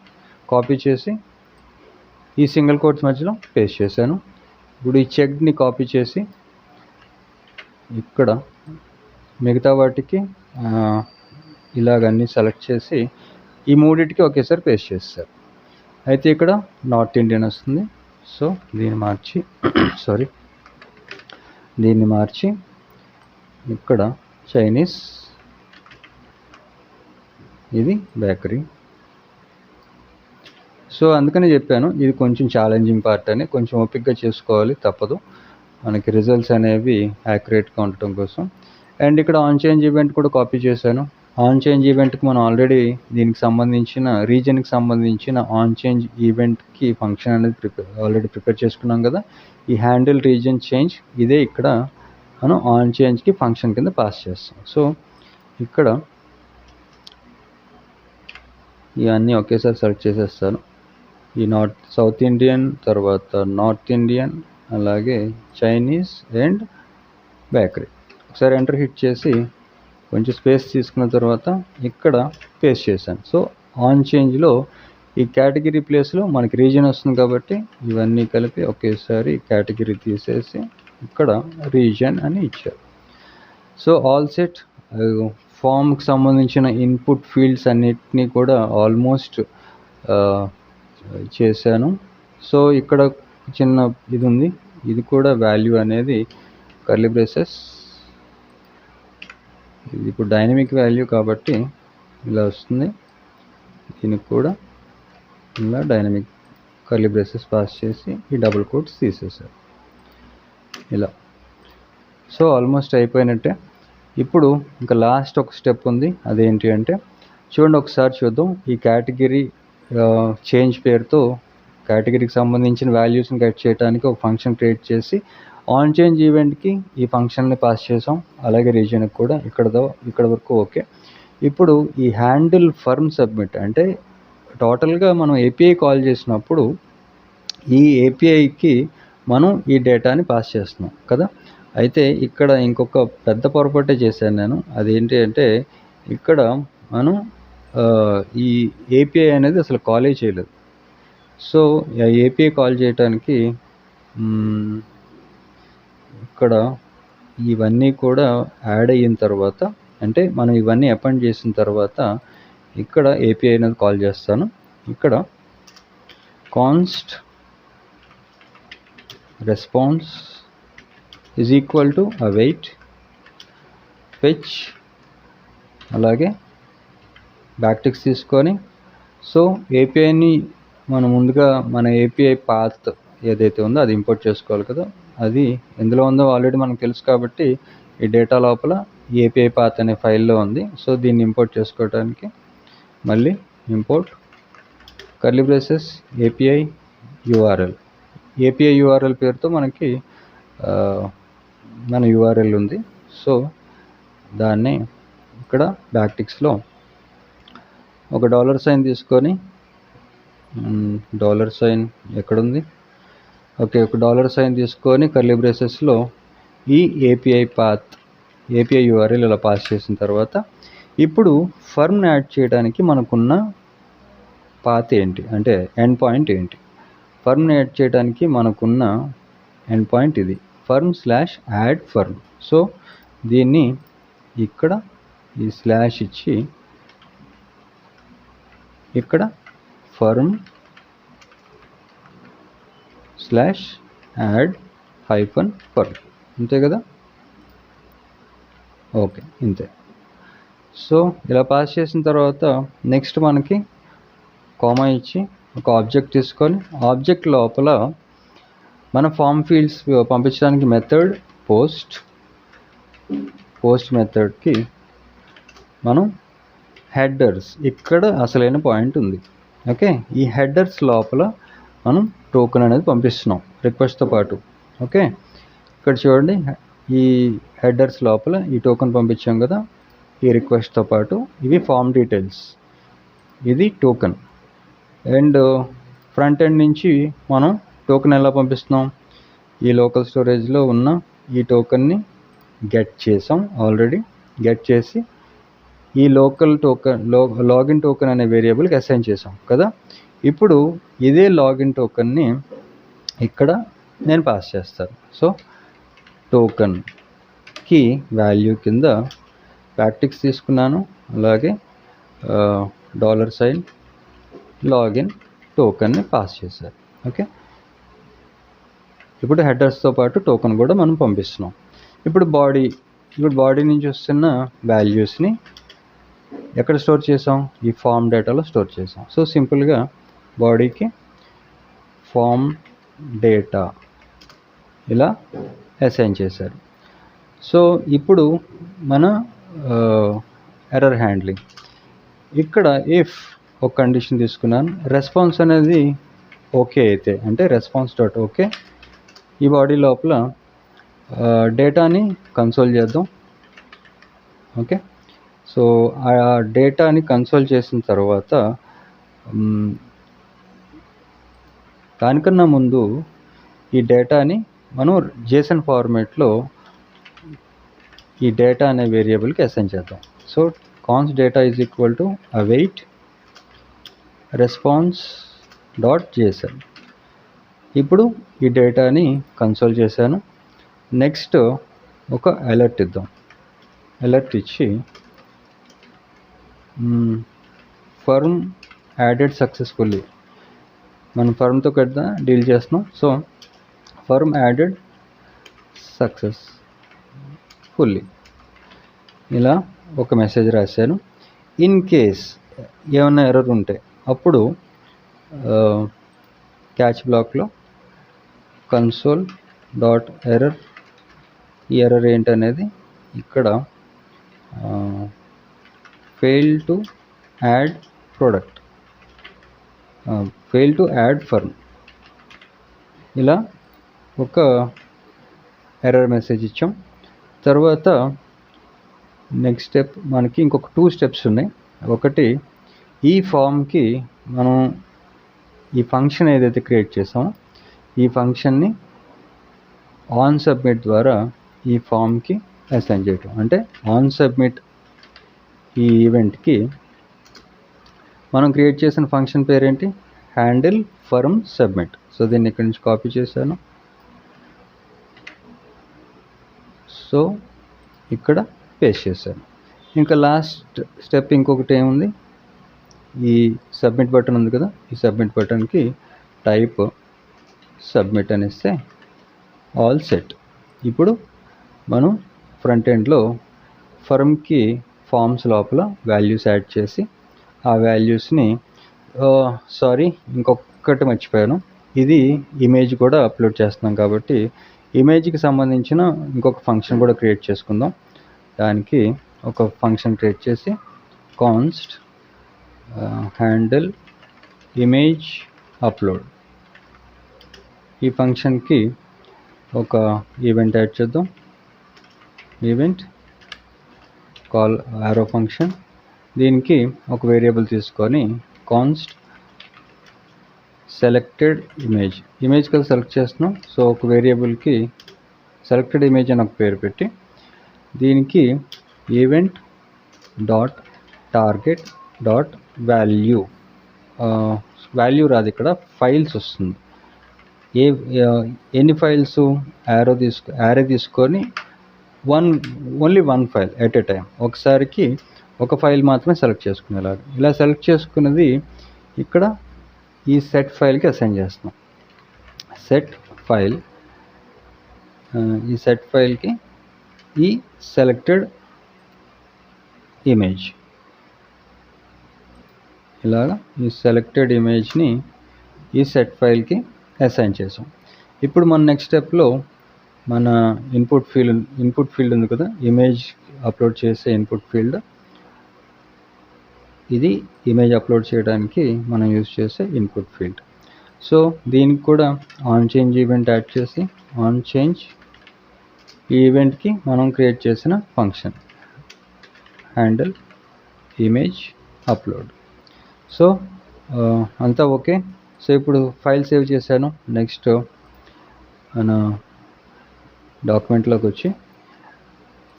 కాపీ చేసి ఈ సింగిల్ కోట్స్ మధ్యలో పేస్ట్ చేశాను. ఇప్పుడు ఈ చెక్ని కాపీ చేసి ఇక్కడ మిగతా వాటికి ఇలాగన్నీ సెలెక్ట్ చేసి ఈ మూడింటికి ఒకేసారి పేస్ట్ చేస్తారు. అయితే ఇక్కడ నార్త్ ఇండియన్ వస్తుంది. సో దీన్ని మార్చి దీన్ని మార్చి ఇక్కడ చైనీస్, ఇది బేకరీ. సో అందుకని చెప్పాను ఇది కొంచెం ఛాలెంజింగ్ పార్ట్ అని, కొంచెం ఓపిక్గా చేసుకోవాలి, తప్పదు మనకి రిజల్ట్స్ అనేవి యాక్యురేట్గా ఉండటం కోసం. అండ్ ఇక్కడ ఆన్ చేంజ్ ఈవెంట్ కూడా కాపీ చేశాను. ఆన్ చేంజ్ ఈవెంట్కి మనం ఆల్రెడీ దీనికి సంబంధించిన రీజన్కి సంబంధించిన ఆన్ చేంజ్ ఈవెంట్కి ఫంక్షన్ అనేది ఆల్రెడీ ప్రిపేర్ చేసుకున్నాం కదా. ఈ హ్యాండిల్ రీజన్ చేంజ్ ఇదే ఇక్కడ మనం ఆన్ చేంజ్కి ఫంక్షన్ కింద పాస్ చేస్తాం. సో ఇక్కడ ఇవన్నీ ఒకేసారి సెలెక్ట్ చేసేస్తాను. ఈ సౌత్ ఇండియన్, తర్వాత నార్త్ ఇండియన్, అలాగే చైనీస్ అండ్ బేకరీ. ఒకసారి ఎంటర్ హిట్ చేసి కొంచెం స్పేస్ తీసుకున్న తర్వాత ఇక్కడ పేస్ట్ చేశాను. సో ఆన్ చేంజ్లో ఈ కేటగిరీ ప్లేస్లో మనకి రీజియన్ వస్తుంది కాబట్టి ఇవన్నీ కలిపి ఒకేసారి కేటగిరీ తీసేసి ఇక్కడ రీజియన్ అని ఇచ్చారు. So all set. ఫామ్కి సంబంధించిన ఇన్పుట్ ఫీల్డ్స్ అన్నిటినీ కూడా ఆల్మోస్ట్ చేశాను. సో ఇక్కడ చిన్న ఇది ఉంది, ఇది కూడా వాల్యూ అనేది కర్లీ బ్రేసెస్, ఇది ఇప్పుడు డైనమిక్ వాల్యూ కాబట్టి ఇలా వస్తుంది. దీనికి కూడా ఇలా డైనమిక్ కర్లీ బ్రేసెస్ పాస్ చేసి ఈ డబుల్ కోట్స్ తీసేసారు ఇలా. సో ఆల్మోస్ట్ అయిపోయినట్టే. ఇప్పుడు ఇంకా లాస్ట్ ఒక స్టెప్ ఉంది, అదేంటి అంటే చూడండి, ఒకసారి చూద్దాం. ఈ కేటగిరీ చేంజ్ పేరుతో కేటగిరీకి సంబంధించిన వాల్యూస్ని గెట్ చేయడానికి ఒక ఫంక్షన్ క్రియేట్ చేసి ఆన్ చేంజ్ ఈవెంట్కి ఈ ఫంక్షన్ని పాస్ చేసాం, అలాగే రీజియన్కి కూడా ఇక్కడ వరకు ఓకే. ఇప్పుడు ఈ హ్యాండిల్ ఫర్మ్ సబ్మిట్ అంటే టోటల్గా మనం ఏపీఐ కాల్ చేసినప్పుడు ఈ ఏపీఐకి మనం ఈ డేటాని పాస్ చేస్తున్నాం కదా. అయితే ఇక్కడ ఇంకొక పెద్ద పొరపాటే చేశాను నేను. అదేంటి అంటే ఇక్కడ మనం ఈ ఏపీఐ అనేది అసలు కాలే చేయలేదు. సో ఏపీఐ కాల్ చేయడానికి ఇక్కడ ఇవన్నీ కూడా యాడ్ అయిన తర్వాత, అంటే మనం ఇవన్నీ అపాయింట్ చేసిన తర్వాత ఇక్కడ ఏపీఐ అనేది కాల్ చేస్తాను. ఇక్కడ const response is equal to await fetch, అలాగే బ్యాక్టిక్స్ తీసుకొని, సో ఏపీఐని మనం ముందుగా మన ఏపీఐ పాత్ ఏదైతే ఉందో అది ఇంపోర్ట్ చేసుకోవాలి కదా. అది ఎందులో ఉందో ఆల్రెడీ మనకు తెలుసు కాబట్టి ఈ డేటా లోపల ఏపీఐ పాత్ అనే ఫైల్లో ఉంది. సో దీన్ని ఇంపోర్ట్ చేసుకోవడానికి మళ్ళీ import curly braces API URL. API URL పేరుతో మనకి మన యూఆర్ఎల్ ఉంది. సో దాన్ని ఇక్కడ బ్యాక్టిక్స్లో ఒక $సైన్ తీసుకొని, $సైన్ ఎక్కడుంది, ఓకే, ఒక $సైన్ తీసుకొని కర్లీ బ్రేసెస్లో ఈ ఏపీఐ పాత్, ఏపీఐ యూఆర్ఎల్ ఇలా పాస్ చేసిన తర్వాత ఇప్పుడు ఫర్మ్ని యాడ్ చేయడానికి మనకున్న పాత్ ఏంటి అంటే ఎండ్ పాయింట్ ఏంటి. ఫర్మ్ని యాడ్ చేయడానికి మనకున్న ఎండ్ పాయింట్ ఇది, firm/add firm. సో దీన్ని ఇక్కడ ఈ స్లాష్ ఇచ్చి ఇక్కడ firm/add-firm, అంతే కదా. ఓకే, ఇంతే. సో ఇలా పాస్ చేసిన తర్వాత నెక్స్ట్ మనకి కామా ఇచ్చి ఒక ఆబ్జెక్ట్ తీసుకొని, ఆబ్జెక్ట్ లోపల మన ఫామ్ ఫీల్డ్స్ పంపించడానికి మెథడ్ పోస్ట్ మెథడ్కి మనం హెడర్స్, ఇక్కడ అసలైన పాయింట్ ఉంది. ఓకే, ఈ హెడర్స్ లోపల మనం టోకెన్ అనేది పంపిస్తున్నాం రిక్వెస్ట్తో పాటు. ఓకే, ఇక్కడ చూడండి, ఈ హెడర్స్ లోపల ఈ టోకెన్ పంపించాం కదా ఈ రిక్వెస్ట్తో పాటు. ఇవి ఫామ్ డీటెయిల్స్, ఇది టోకెన్. అండ్ ఫ్రంట్ ఎండ్ నుంచి మనం టోకెన్ ఎలా పంపిస్తున్నాం, ఈ లోకల్ స్టోరేజ్లో ఉన్న ఈ టోకెన్ని గెట్ చేసాం, ఆల్రెడీ గెట్ చేసి ఈ లోకల్ టోకెన్ లాగిన్ టోకెన్ అనే వేరియబుల్కి అసైన్ చేసాం కదా. ఇప్పుడు ఇదే లాగిన్ టోకెన్ని ఇక్కడ నేను పాస్ చేస్తాను. సో టోకెన్కి వాల్యూ కింద బ్యాక్టిక్స్ తీసుకున్నాను, అలాగే $సైన్ లాగిన్ టోకెన్ని పాస్ చేశారు. ఓకే, ఇప్పుడు హెడర్స్తో పాటు టోకెన్ కూడా మనం పంపిస్తున్నాం. ఇప్పుడు బాడీ నుంచి వస్తున్న వాల్యూస్ని ఎక్కడ స్టోర్ చేసాం, ఈ ఫామ్ డేటాలో స్టోర్ చేసాం. సో సింపుల్గా బాడీకి ఫామ్ డేటా ఇలా అసైన్ చేశారు. సో ఇప్పుడు మన ఎర్రర్ హ్యాండ్లింగ్, ఇక్కడ ఇఫ్ ఒక కండిషన్ తీసుకున్నాను, రెస్పాన్స్ అనేది ఓకే అయితే, అంటే రెస్పాన్స్ డాట్ ఓకే, ఈ బాడీ లోపల డేటాని కన్సోల్ చేద్దాం. ఓకే, సో ఆ డేటాని కన్సోల్ చేసిన తర్వాత దానికన్నా ముందు ఈ డేటాని మనం JSON ఫార్మేట్లో ఈ డేటా అనే వేరియబుల్కి అసైన్ చేద్దాం. So const data is equal to await response dot JSON. ఇప్పుడు ఈ డేటాని కన్సోల్ చేశాను. నెక్స్ట్ ఒక అలర్ట్ ఇద్దాం. అలర్ట్ ఇచ్చి ఫర్మ్ యాడెడ్ సక్సెస్ఫుల్లీ, మనం ఫర్మ్తో కదా డీల్ చేస్తున్నాం. సో ఫర్మ్ యాడెడ్ సక్సెస్ఫుల్లీ ఇలా ఒక మెసేజ్ రాశాను. ఇన్ కేస్ ఏమైనా ఎర్రర్ ఉంటే అప్పుడు క్యాచ్ బ్లాక్లో కన్సోల్ డాట్ ఎర్రర్, ఈ ఎర్రర్ ఏంటనేది ఇక్కడ fail to add product, fail to add firm, ఇలా ఒక ఎర్రర్ మెసేజ్ ఇచ్చాం. తర్వాత నెక్స్ట్ స్టెప్ మనకి ఇంకొక 2 స్టెప్స్ ఉన్నాయి. ఒకటి, ఈ ఫామ్కి మనం ఈ ఫంక్షన్ ఏదైతే క్రియేట్ చేసామో ఈ ఫంక్షన్ని ఆన్ సబ్మిట్ ద్వారా ఈ ఫామ్కి అసైన్ చేయటం. అంటే ఆన్ సబ్మిట్ ఈ ఈవెంట్కి మనం క్రియేట్ చేసిన ఫంక్షన్ పేరేంటి, హ్యాండిల్ ఫర్మ్ సబ్మిట్. సో దీన్ని ఇక్కడి నుంచి కాపీ చేశాను. సో ఇక్కడ పేస్ట్ చేశాను. ఇంకా లాస్ట్ స్టెప్ ఇంకొకటి ఏముంది, ఈ సబ్మిట్ బటన్ ఉంది కదా, ఈ సబ్మిట్ బటన్కి టైప్ సబ్మిట్ అనేస్తే ఆల్ సెట్. ఇప్పుడు మనం ఫ్రంట్ ఎండ్లో ఫర్మ్కి ఫామ్స్ లోపల వాల్యూస్ యాడ్ చేసి ఆ వాల్యూస్ని ఇంకొకటి మర్చిపోయాను, ఇది ఇమేజ్ కూడా అప్లోడ్ చేస్తున్నాం కాబట్టి ఇమేజ్కి సంబంధించిన ఇంకొక ఫంక్షన్ కూడా క్రియేట్ చేసుకుందాం. దానికి ఒక ఫంక్షన్ క్రియేట్ చేసి కాన్స్ట్ హ్యాండిల్ ఇమేజ్ అప్లోడ్, ఈ ఫంక్షన్కి ఒక ఈవెంట్ యాడ్ చేద్దాం. ఈవెంట్ కాల్ యారో ఫంక్షన్, దీనికి ఒక వేరియబుల్ తీసుకొని కాన్స్ట్ సెలెక్టెడ్ ఇమేజ్ కదా సెలెక్ట్ చేస్తున్నాం. సో ఒక వేరియబుల్కి సెలెక్టెడ్ ఇమేజ్ అని ఒక పేరు పెట్టి దీనికి event dot target dot value, value రాదు ఇక్కడ, ఫైల్స్ వస్తుంది. ఎన్ని ఫైల్స్, యారే తీసుకొని only one file at a time, ఒకసారికి ఒక ఫైల్ మాత్రమే సెలెక్ట్ చేసుకునేలాగా. ఇలా సెలెక్ట్ చేసుకున్నది ఇక్కడ ఈ సెట్ ఫైల్కి అసైన్ చేస్తున్నాం. సెట్ ఫైల్, ఈ సెట్ ఫైల్కి ఈ సెలెక్టెడ్ ఇమేజ్, ఇలాగా ఈ సెలెక్టెడ్ ఇమేజ్ని ఈ సెట్ ఫైల్కి అసైన్ చేసాం. ఇప్పుడు మన నెక్స్ట్ స్టెప్లో మన ఇన్పుట్ ఫీల్డ్ ఉంది కదా, ఇమేజ్ అప్లోడ్ చేసే ఇన్పుట్ ఫీల్డ్, ఇది ఇమేజ్ అప్లోడ్ చేయడానికి మనం యూజ్ చేసే ఇన్పుట్ ఫీల్డ్. సో దీనికి కూడా ఆన్ చేంజ్ ఈవెంట్ యాడ్ చేసి ఆన్ చేంజ్ ఈ ఈవెంట్కి మనం క్రియేట్ చేసిన function handle image upload. So అంతా ఓకే. సో ఇప్పుడు ఫైల్ సేవ్ చేశాను. నెక్స్ట్ మన డాక్యుమెంట్లోకి వచ్చి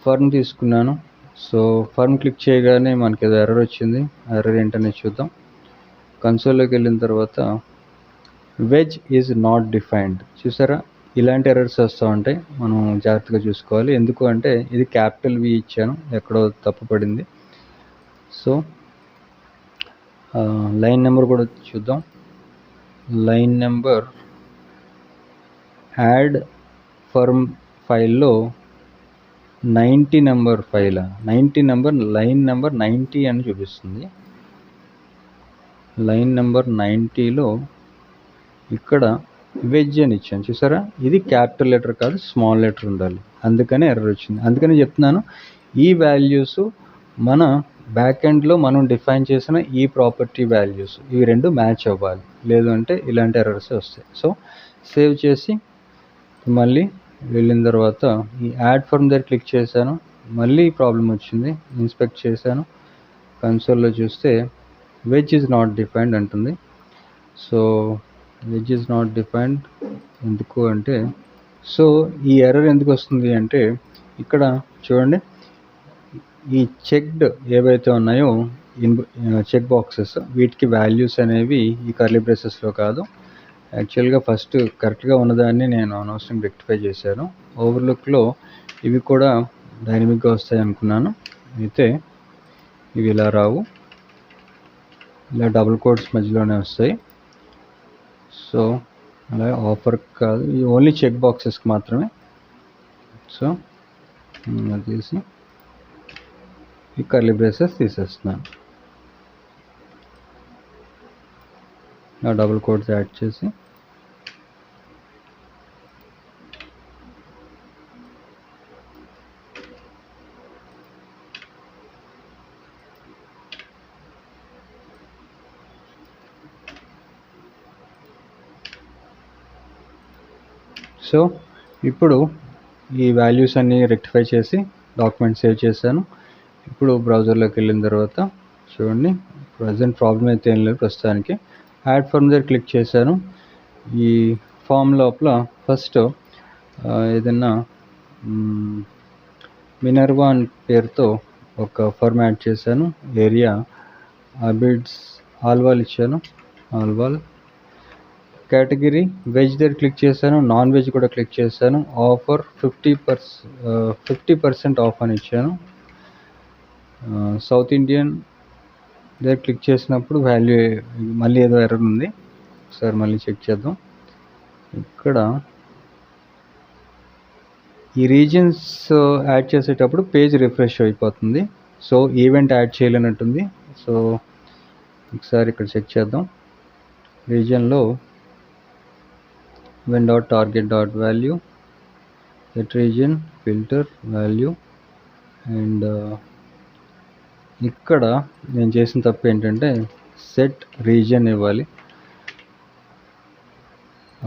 ఫర్మ్ తీసుకున్నాను. సో ఫర్మ్ క్లిక్ చేయగానే మనకి ఏదో ఎర్రర్ వచ్చింది. ఎర్రర్ ఏంటనేది చూద్దాం. కన్సోల్లోకి వెళ్ళిన తర్వాత వెజ్ ఈజ్ నాట్ డిఫైన్డ్, చూసారా, ఇలాంటి ఎర్రర్స్ వస్తూ ఉంటాయి. మనం జాగ్రత్తగా చూసుకోవాలి. ఎందుకు అంటే ఇది క్యాపిటల్ వి ఇచ్చాను, ఎక్కడో తప్పు పడింది. సో లైన్ నెంబర్ కూడా చూద్దాం. లైన్ నెంబర్ యాడ్ ఫర్మ్ ఫైల్లో 90 నెంబర్ ఫైల్, లైన్ నెంబర్ 90 అని చూపిస్తుంది. లైన్ నెంబర్ 90లో ఇక్కడ వెజ్ అని ఇచ్చాను, చూసారా, ఇది క్యాపిటల్ లెటర్ కాదు స్మాల్ లెటర్ ఉండాలి, అందుకని ఎర్రర్ వచ్చింది. అందుకని చెప్తున్నాను, ఈ వాల్యూస్ మన బ్యాక్ ఎండ్లో మనం డిఫైన్ చేసిన ఈ ప్రాపర్టీ వాల్యూస్ ఇవి రెండు మ్యాచ్ అవ్వాలి, లేదు అంటే ఇలాంటి ఎర్రర్స్ వస్తాయి. సో సేవ్ చేసి మళ్ళీ వెళ్ళిన తర్వాత ఈ యాడ్ ఫర్మ్ దగ్గర క్లిక్ చేశాను, మళ్ళీ ప్రాబ్లం వచ్చింది. ఇన్స్పెక్ట్ చేశాను, కన్సోల్లో చూస్తే వెజ్ ఈజ్ నాట్ డిఫైన్డ్ అంటుంది. So veg is not defined ఎందుకు అంటే, సో ఈ ఎర్రర్ ఎందుకు వస్తుంది అంటే, ఇక్కడ చూడండి, ఈ చెక్డ్ ఏవైతే ఉన్నాయో చెక్ బాక్సెస్, వీటికి వాల్యూస్ అనేవి ఈ కర్లీ బ్రేసెస్లో కాదు. యాక్చువల్గా ఫస్ట్ కరెక్ట్గా ఉన్నదాన్ని నేను అనవసరం రెక్టిఫై చేశాను. ఓవర్లుక్లో ఇవి కూడా డైనమిక్గా వస్తాయి అనుకున్నాను, అయితే ఇవి ఇలా రావు, ఇలా డబుల్ కోట్స్ మధ్యలోనే వస్తాయి. సో అలాగే ఆఫర్ కాదు, ఈ ఓన్లీ చెక్ బాక్సెస్కి మాత్రమే. సో అది తీసి ఈ కర్లీ బ్రేసెస్ తీసేస్తున్నాను, ఆ డబుల్ కోట్స్ యాడ్ చేసి సో ఇప్పుడు ఈ వాల్యూస్ అన్నీ రెక్టిఫై చేసి డాక్యుమెంట్ సేవ్ చేశాను. ఇప్పుడు బ్రౌజర్లోకి వెళ్ళిన తర్వాత చూడండి, ప్రజెంట్ ప్రాబ్లం అయితే ఏం లేదు ప్రస్తుతానికి. యాడ్ ఫార్మ్ దగ్గర క్లిక్ చేశాను. ఈ ఫామ్ లోపల ఫస్ట్ ఏదైనా మినర్వా అని పేరుతో ఒక ఫార్మ్ యాడ్ చేశాను. ఏరియా అబిడ్స్ ఆల్వాల్ ఇచ్చాను, ఆల్వాల్. కేటగిరీ వెజ్ దగ్గర క్లిక్ చేశాను, నాన్ వెజ్ కూడా క్లిక్ చేశాను. ఆఫర్ 50% ఆఫ్ అని ఇచ్చాను. సౌత్ ఇండియన్ దగ్గర క్లిక్ చేసినప్పుడు వాల్యూ మళ్ళీ ఏదో ఎర్రర్ ఉంది, ఒకసారి మళ్ళీ చెక్ చేద్దాం. ఇక్కడ ఈ రీజన్స్ యాడ్ చేసేటప్పుడు పేజ్ రిఫ్రెష్ అయిపోతుంది, సో ఈవెంట్ యాడ్ చేయలేనట్టుంది. సో ఒకసారి ఇక్కడ చెక్ చేద్దాం. రీజన్లో when.target.value, that region, filter, value, and ఇక్కడ నేను చేసిన తప్పు ఏంటంటే సెట్ రీజన్ ఇవ్వాలి.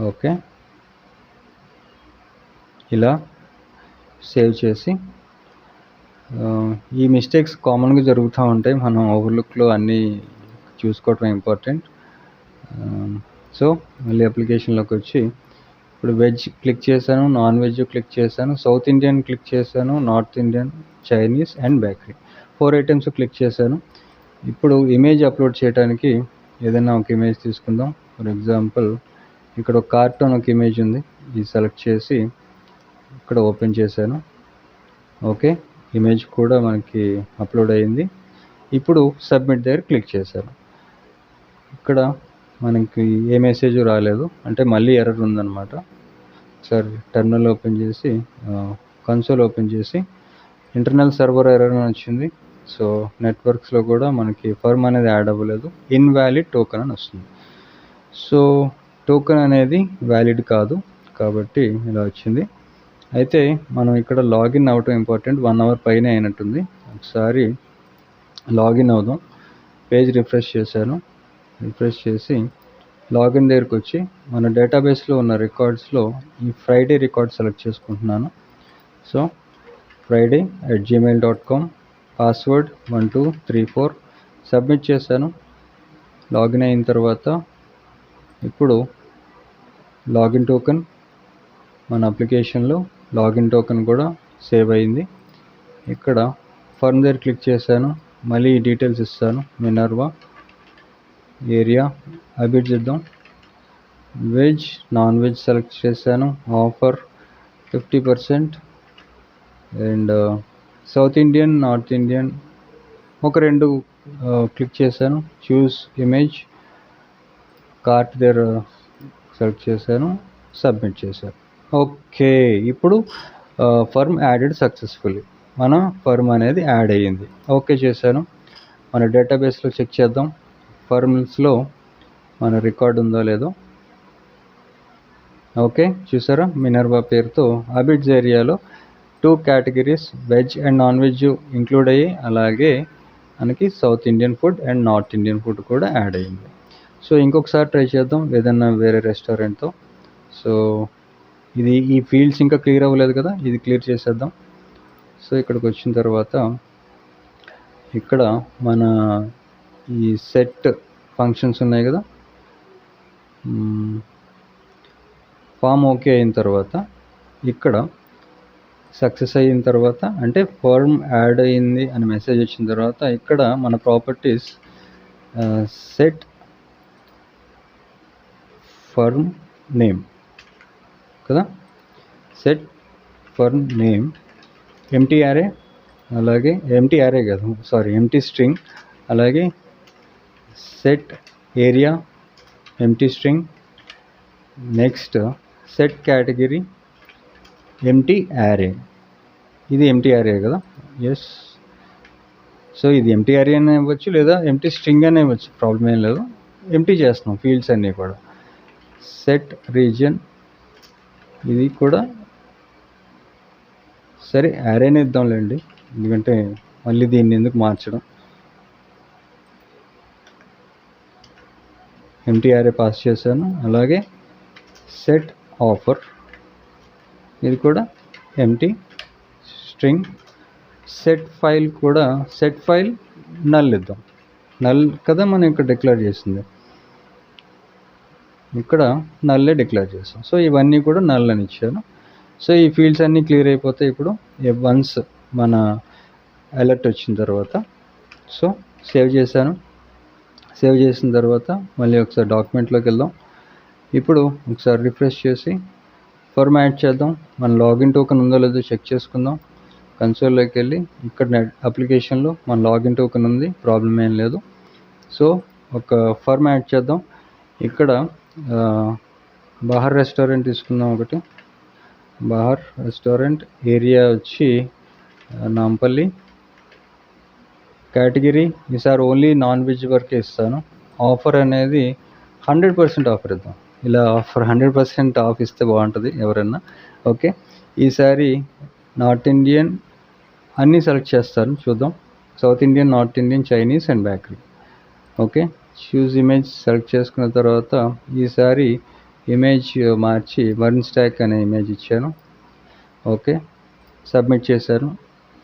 ఓకే, ఇలా సేవ్ చేసి, ఈ మిస్టేక్స్ కామన్గా జరుగుతూ ఉంటాయి, మనం ఓవర్లుక్లో అన్నీ చూసుకోవటం ఇంపార్టెంట్. సో మళ్ళీ అప్లికేషన్లోకి వచ్చి ఇప్పుడు వెజ్ క్లిక్ చేశాను, నాన్ వెజ్ క్లిక్ చేశాను, సౌత్ ఇండియన్ క్లిక్ చేశాను, north Indian, Chinese and bakery 4 items click చేశాను. ఇప్పుడు ఇమేజ్ అప్లోడ్ చేయడానికి ఏదైనా ఒక ఇమేజ్ తీసుకుందాం. ఫర్ ఎగ్జాంపుల్ ఇక్కడ ఒక కార్టూన్ ఒక ఇమేజ్ ఉంది, ఇది సెలెక్ట్ చేసి ఇక్కడ ఓపెన్ చేశాను. ఓకే, ఇమేజ్ కూడా మనకి అప్లోడ్ అయ్యింది. ఇప్పుడు సబ్మిట్ దగ్గర క్లిక్ చేశాను. ఇక్కడ మనకి ఏ మెసేజ్ రాలేదు, అంటే మళ్ళీ ఎర్రర్ ఉందన్నమాట. ఒకసారి టెర్మినల్ ఓపెన్ చేసి కన్సోల్ ఓపెన్ చేసి ఇంటర్నల్ సర్వర్ ఎర్రర్ అని వచ్చింది. సో నెట్వర్క్స్లో కూడా మనకి ఫర్మ్ అనేది యాడ్ అవ్వలేదు, ఇన్వాలిడ్ టోకెన్ అని వస్తుంది. సో టోకెన్ అనేది వ్యాలిడ్ కాదు కాబట్టి ఇలా వచ్చింది. అయితే మనం ఇక్కడ లాగిన్ అవ్వటం ఇంపార్టెంట్, 1 అవర్ పైన అయినట్టుంది. ఒకసారి లాగిన్ అవుదాం. పేజ్ రిఫ్రెష్ చేశాను, రిఫ్రెష్ చేసి లాగిన్ దగ్గరికి వచ్చి మన డేటాబేస్లో ఉన్న రికార్డ్స్లో ఈ ఫ్రైడే రికార్డ్ సెలెక్ట్ చేసుకుంటున్నాను. సో friday@gmail.com, పాస్వర్డ్ 1234, సబ్మిట్ చేశాను. లాగిన్ అయిన తర్వాత ఇప్పుడు లాగిన్ టోకెన్ మన అప్లికేషన్లో లాగిన్ టోకెన్ కూడా సేవ్ అయింది. ఇక్కడ ఫర్మ్ దగ్గర క్లిక్ చేశాను, మళ్ళీ ఈ డీటెయిల్స్ ఇస్తాను. మినర్వా, ఏరియా, అబిడ్స్ ఇద్దాం. వెజ్, నాన్ వెజ్ సెలెక్ట్ చేశాను. Offer 50% and south Indian, north Indian ఒక 2 క్లిక్ చేశాను. చూస్ ఇమేజ్, కార్ట్ దగ్గర సెలెక్ట్ చేశాను, సబ్మిట్ చేశాను. ఓకే, ఇప్పుడు ఫర్మ్ యాడెడ్ సక్సెస్ఫుల్లీ, మన ఫర్మ్ అనేది యాడ్ అయ్యింది. ఓకే చేశాను. మన డేటాబేస్లో చెక్ చేద్దాం, ఫర్మ్స్లో మన రికార్డ్ ఉందో లేదో. ఓకే, చూసారా, మినర్వా పేరుతో అబిడ్స్ ఏరియాలో 2 categories veg and non veg include అయ్యి, అలాగే మనకి south Indian food and north Indian food కూడా యాడ్ అయ్యింది. సో ఇంకొకసారి ట్రై చేద్దాం ఏదన్నా వేరే రెస్టారెంట్తో. సో ఈ ఫీల్డ్స్ ఇంకా క్లియర్ అవ్వలేదు కదా, ఇది క్లియర్ చేసేద్దాం. సో ఇక్కడికి వచ్చిన తర్వాత ఇక్కడ మన ఈ సెట్ ఫంక్షన్స్ ఉన్నాయి కదా, ఫామ్ ఓకే అయిన తర్వాత ఇక్కడ సక్సెస్ అయిన తర్వాత అంటే ఫార్మ్ యాడ్ అయింది అని మెసేజ్ వచ్చిన తర్వాత ఇక్కడ మన ప్రాపర్టీస్ సెట్ ఫర్మ్ నేమ్ కదా, set firm name empty array, అలాగే ఎంటీ యారే కదా ఎంటీ స్ట్రింగ్, అలాగే set area empty string, next set category empty array. ఇది ఎంటీ యారే కదా, ఎస్. సో ఇది ఎంటీ యారే అని ఇవ్వచ్చు లేదా ఎంటీ స్ట్రింగ్ అని ఇవ్వచ్చు, ప్రాబ్లం ఏం లేదు. ఎంటీ చేస్తున్నాం ఫీల్డ్స్ అన్నీ కూడా. సెట్ రీజియన్, ఇది కూడా సరే యారేనే ఇద్దాంలేండి, ఎందుకంటే మళ్ళీ దీన్ని ఎందుకు మార్చడం. ఎంటీ యారే పాస్ చేశాను. అలాగే సెట్ ఆఫర్, ఇది కూడా ఎంటీ స్ట్రింగ్. సెట్ ఫైల్ కూడా సెట్ ఫైల్ నల్ ఇద్దాం, నల్ కదా మనం ఇక్కడ డిక్లేర్ చేసింది, ఇక్కడ నల్లే డిక్లేర్ చేస్తాం. సో ఇవన్నీ కూడా నల్ అని ఇచ్చాను. సో ఈ ఫీల్డ్స్ అన్నీ క్లియర్ అయిపోతాయి ఇప్పుడు వన్స్ మన అలర్ట్ వచ్చిన తర్వాత. సో సేవ్ చేశాను. సేవ్ చేసిన తర్వాత మళ్ళీ ఒకసారి డాక్యుమెంట్లోకి వెళ్దాం. ఇప్పుడు ఒకసారి రిఫ్రెష్ చేసి ఫార్మాట్ చేద్దాం. మన లాగిన్ టోకెన్ ఉందో లేదో చెక్ చేసుకుందాం. కన్సోల్లోకి వెళ్ళి ఇక్కడ అప్లికేషన్లో మన లాగిన్ టోకెన్ ఉంది, ప్రాబ్లం ఏం లేదు. సో ఒక ఫార్మాట్ చేద్దాం. ఇక్కడ బహార్ రెస్టారెంట్ తీసుకుందాం. ఒకటి బహార్ రెస్టారెంట్, ఏరియా వచ్చి నాంపల్లి, కేటగిరీ ఈసారి ఓన్లీ నాన్ వెజ్ వరకే ఇస్తాను. ఆఫర్ అనేది 100% ఆఫర్ ఇద్దాం. ఇలా ఆఫర్ 100% ఆఫ్ ఇస్తే బాగుంటుంది ఎవరన్నా. ఓకే, ఈసారి నార్త్ ఇండియన్ అన్నీ సెలెక్ట్ చేస్తాను, చూద్దాం. South Indian, north Indian, Chinese and bakery. Okay, choose image select చేసుకున్న తర్వాత ఈసారి ఇమేజ్ మార్చి వరుణ్ స్టాక్ అనే ఇమేజ్ ఇచ్చాను. ఓకే, సబ్మిట్ చేశాను.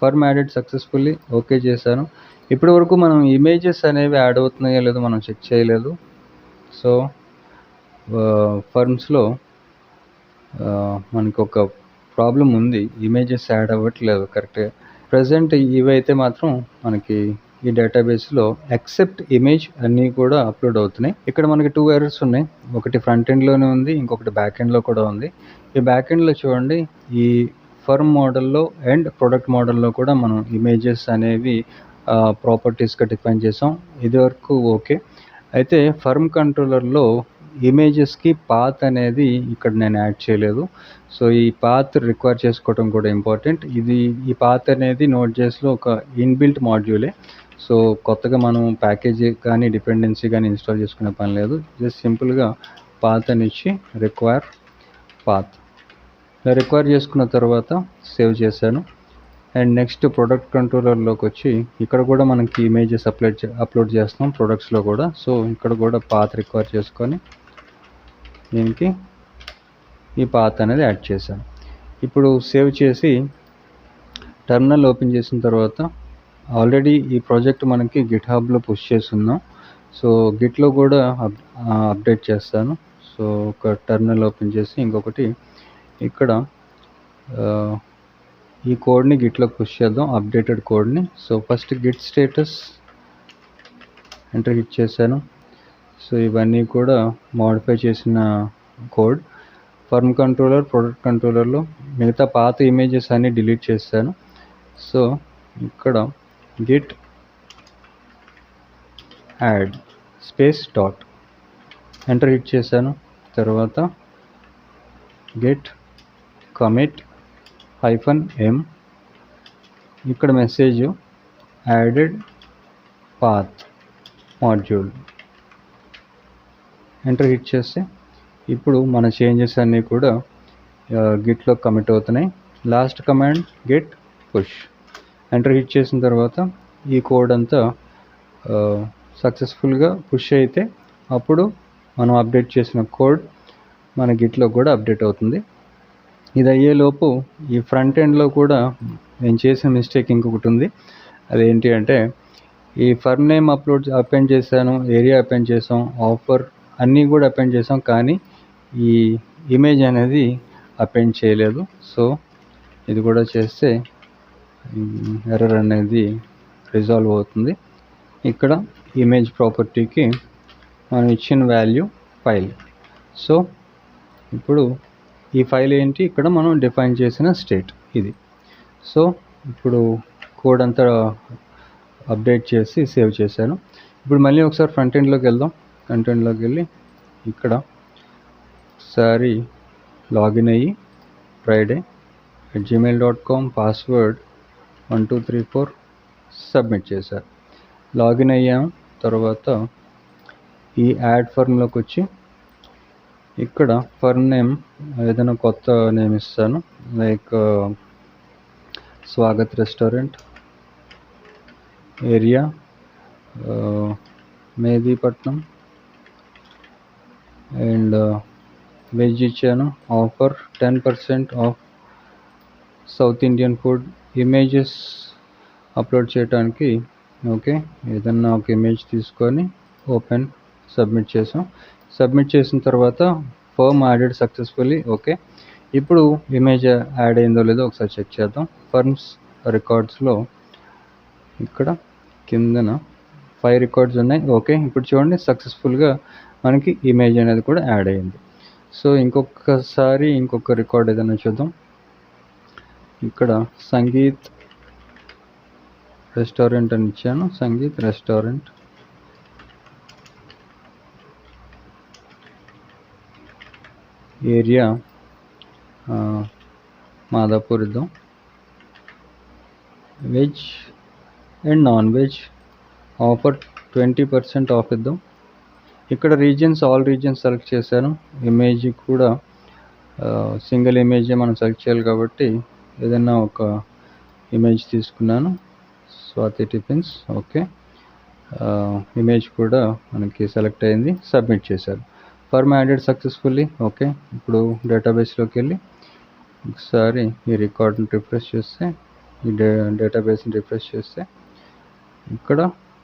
ఫర్మ్ యాడెడ్ సక్సెస్ఫుల్లీ, ఓకే చేశాను. ఇప్పటి వరకు మనం ఇమేజెస్ అనేవి యాడ్ అవుతున్నాయో లేదో మనం చెక్ చేయలేదు. సో ఫర్మ్స్లో మనకు ఒక ప్రాబ్లం ఉంది, ఇమేజెస్ యాడ్ అవ్వట్లేదు కరెక్ట్గా. ప్రజెంట్ ఇవైతే మాత్రం మనకి ఈ డేటాబేస్లో ఎక్సెప్ట్ ఇమేజ్ అన్నీ కూడా అప్లోడ్ అవుతున్నాయి. ఇక్కడ మనకి 2 ఎర్రర్స్ ఉన్నాయి. ఒకటి ఫ్రంట్ ఎండ్లోనే ఉంది, ఇంకొకటి బ్యాక్ ఎండ్లో కూడా ఉంది. ఈ బ్యాక్ ఎండ్లో చూడండి, ఈ ఫర్మ్ మోడల్లో అండ్ ప్రొడక్ట్ మోడల్లో కూడా మనం ఇమేజెస్ అనేవి ప్రాపర్టీస్గా డిఫైన్ చేసాం. ఇది వరకు ఓకే. అయితే ఫర్మ్ కంట్రోలర్లో ఇమేజెస్కి పాత్ అనేది ఇక్కడ నేను యాడ్ చేయలేదు. సో ఈ పాత్ రిక్వైర్ చేసుకోవడం కూడా ఇంపార్టెంట్. ఈ పాత్ అనేది నోడ్.js-లో ఒక ఇన్బిల్ట్ మాడ్యూలే. సో కొత్తగా మనం ప్యాకేజీ కానీ డిపెండెన్సీ కానీ ఇన్స్టాల్ చేసుకునే పని లేదు. జస్ట్ సింపుల్గా పాత్ అని ఇచ్చి రిక్వైర్ పాత్ రిక్వైర్ చేసుకున్న తర్వాత సేవ్ చేశాను. అండ్ నెక్స్ట్ ప్రొడక్ట్ కంట్రోలర్లోకి వచ్చి ఇక్కడ కూడా మనకి ఇమేజెస్ అప్లోడ్ చేస్తున్నాం ప్రొడక్ట్స్లో కూడా. సో ఇక్కడ కూడా పాత్ రిక్వైర్ చేసుకొని దీనికి ఈ పాత్ అనేది యాడ్ చేశాను. ఇప్పుడు సేవ్ చేసి టెర్మినల్ ఓపెన్ చేసిన తర్వాత ఆల్రెడీ ఈ ప్రాజెక్ట్ మనకి గిట్ హబ్లో పుష్ చేస్తున్నాం. సో గిట్లో కూడా అప్డేట్ చేస్తాను. సో ఒక టెర్మినల్ ఓపెన్ చేసి ఇంకొకటి ఇక్కడ ఈ కోడ్ని గిట్లోకి పుష్ చేద్దాం, అప్డేటెడ్ కోడ్ని. So first Git status enter hit చేశాను. సో ఇవన్నీ కూడా మోడిఫై చేసిన కోడ్. ఫర్మ్ కంట్రోలర్, ప్రొడక్ట్ కంట్రోలర్లో మిగతా పాత ఇమేజెస్ అన్నీ డిలీట్ చేశాను. సో ఇక్కడ Git add space dot enter hit చేశాను. తర్వాత గిట్ కమిట్ -m, ఇక్కడ message added path module enter hit చేస్తే ఇప్పుడు మన చేంజెస్ అన్నీ కూడా గిట్లో కమిట్ అవుతున్నాయి. Last command Git push enter hit చేసిన తర్వాత ఈ కోడ్ అంతా సక్సెస్ఫుల్గా పుష్ అయితే అప్పుడు మనం అప్డేట్ చేసిన కోడ్ మన గిట్లో కూడా అప్డేట్ అవుతుంది. ఇది అయ్యేలోపు ఈ ఫ్రంట్ ఎండ్లో కూడా నేను చేసిన మిస్టేక్ ఇంకొకటి ఉంది. అదేంటి అంటే ఈ ఫర్మ్ నేమ్ అపెండ్ చేశాను, ఏరియా అపెండ్ చేసాం, ఆఫర్ అన్నీ కూడా అపెండ్ చేసాం, కానీ ఈ ఇమేజ్ అనేది అపెండ్ చేయలేదు. సో ఇది కూడా చేస్తే ఎర్రర్ అనేది రిజాల్వ్ అవుతుంది. ఇక్కడ ఇమేజ్ ప్రాపర్టీకి మనం ఇచ్చిన వాల్యూ ఫైల్. సో ఇప్పుడు ఈ ఫైల్ ఏంటి, ఇక్కడ మనం డిఫైన్ చేసిన స్టేట్ ఇది. సో ఇప్పుడు కోడ్ అంతా అప్డేట్ చేసి సేవ్ చేశాను. ఇప్పుడు మళ్ళీ ఒకసారి ఫ్రంట్ ఎండ్లోకి వెళ్దాం. ఫ్రంట్ ఎండ్లోకి వెళ్ళి ఇక్కడ ఒకసారి లాగిన్ అయ్యి friday@gmail.com పాస్వర్డ్ 1234 సబ్మిట్ చేశారు. లాగిన్ అయ్యాము. తర్వాత ఈ యాడ్ ఫర్మ్లోకి వచ్చి ఇక్కడ ఫర్మ్ నేమ్ ఏదైనా కొత్త నేమ్ ఇస్తాను, like Swagat restaurant, area Mehdipatnam, and veg ఇచ్చాను, offer 10% off south Indian food, images upload చేయడానికి ఓకే ఏదన్నా ఒక ఇమేజ్ తీసుకొని ఓపెన్ సబ్మిట్ చేసాం. సబ్మిట్ చేసిన తర్వాత ఫర్మ్ యాడెడ్ సక్సెస్ఫుల్లీ. ఓకే, ఇప్పుడు ఇమేజ్ యాడ్ అయిందో లేదో ఒకసారి చెక్ చేద్దాం. ఫర్మ్స్ రికార్డ్స్లో ఇక్కడ కిందన 5 రికార్డ్స్ ఉన్నాయి. ఓకే, ఇప్పుడు చూడండి సక్సెస్ఫుల్గా మనకి ఇమేజ్ అనేది కూడా యాడ్ అయ్యింది. సో ఇంకొకసారి ఇంకొక రికార్డ్ ఏదైనా చూద్దాం. ఇక్కడ సంగీత్ రెస్టారెంట్ అని ఇచ్చాను, సంగీత్ రెస్టారెంట్, ఏరియా మాదాపూర్ ఇద్దాం, veg and non veg, offer 20% of ఇద్దాం. ఇక్కడ రీజియన్స్ ఆల్ రీజియన్స్ సెలెక్ట్ చేశాను. ఇమేజ్ కూడా సింగిల్ ఇమేజే మనం సెలెక్ట్ చేయాలి కాబట్టి ఏదైనా ఒక ఇమేజ్ తీసుకున్నాను, స్వాతి టిఫిన్స్. ఓకే, ఇమేజ్ కూడా మనకి సెలెక్ట్ అయింది, సబ్మిట్ చేశారు. Firm added successfully. ఓకే, ఇప్పుడు డేటాబేస్లోకి వెళ్ళి ఒకసారి ఈ రికార్డ్ని రిఫ్రెష్ చేస్తే, ఈ డేటాబేస్ని రిఫ్రెష్ చేస్తే ఇక్కడ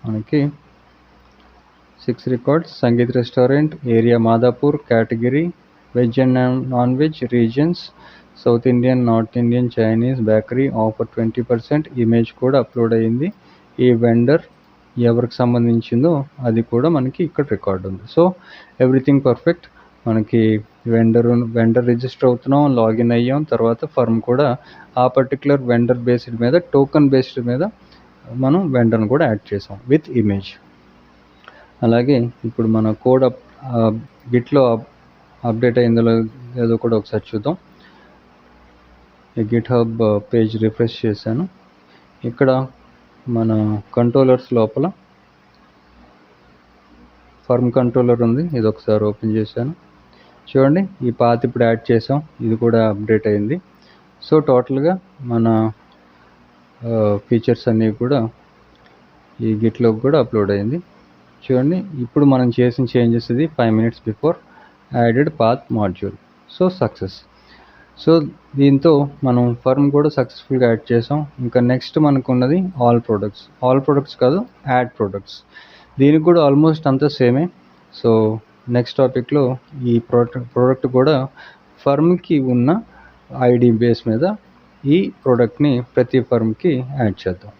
మనకి 6 records, sangeet restaurant, area Madhapur, category veg and non veg, regions south Indian, north Indian, Chinese, bakery, offer 20%, image కూడా అప్లోడ్ అయ్యింది. ఈ వెండర్ ఎవరికి సంబంధించిందో అది కూడా మనకి ఇక్కడ రికార్డ్ ఉంది. So everything perfect. మనకి వెండర్ రిజిస్టర్ అవుతున్నాం, లాగిన్ అయ్యాం, తర్వాత ఫర్మ్ కూడా ఆ పర్టికులర్ వెండర్ బేస్డ్ మీద, టోకన్ బేస్డ్ మీద మనం వెండర్ని కూడా యాడ్ చేసాం విత్ ఇమేజ్. అలాగే ఇప్పుడు మన కోడ్ గిట్లో అప్డేట్ అయిందో లేదో కూడా ఒకసారి చూద్దాం. ఈ గిట్ హబ్ పేజ్ రిఫ్రెష్ చేశాను. ఇక్కడ మన కంట్రోలర్స్ లోపల ఫర్మ్ కంట్రోలర్ ఉంది, ఇది ఒకసారి ఓపెన్ చేశాను. చూడండి ఈ పాత్ ఇప్పుడు యాడ్ చేసాం, ఇది కూడా అప్డేట్ అయింది. సో టోటల్గా మన ఫీచర్స్ అన్నీ కూడా ఈ గిట్లోకి కూడా అప్లోడ్ అయింది. చూడండి ఇప్పుడు మనం చేసిన చేంజెస్ ఇది 5 minutes before added path module. So success. So దీంతో మనం ఫర్మ్ కూడా సక్సెస్ఫుల్గా యాడ్ చేసాం. ఇంకా నెక్స్ట్ మనకు ఉన్నది ఆల్ ప్రొడక్ట్స్ కాదు, యాడ్ ప్రొడక్ట్స్. దీనికి కూడా ఆల్మోస్ట్ అంతా సేమే. సో నెక్స్ట్ టాపిక్లో ఈ ప్రోడక్ట్ కూడా ఫర్మ్కి ఉన్న ఐడి బేస్ మీద ఈ ప్రోడక్ట్ని ప్రతి ఫర్మ్కి యాడ్ చేద్దాం.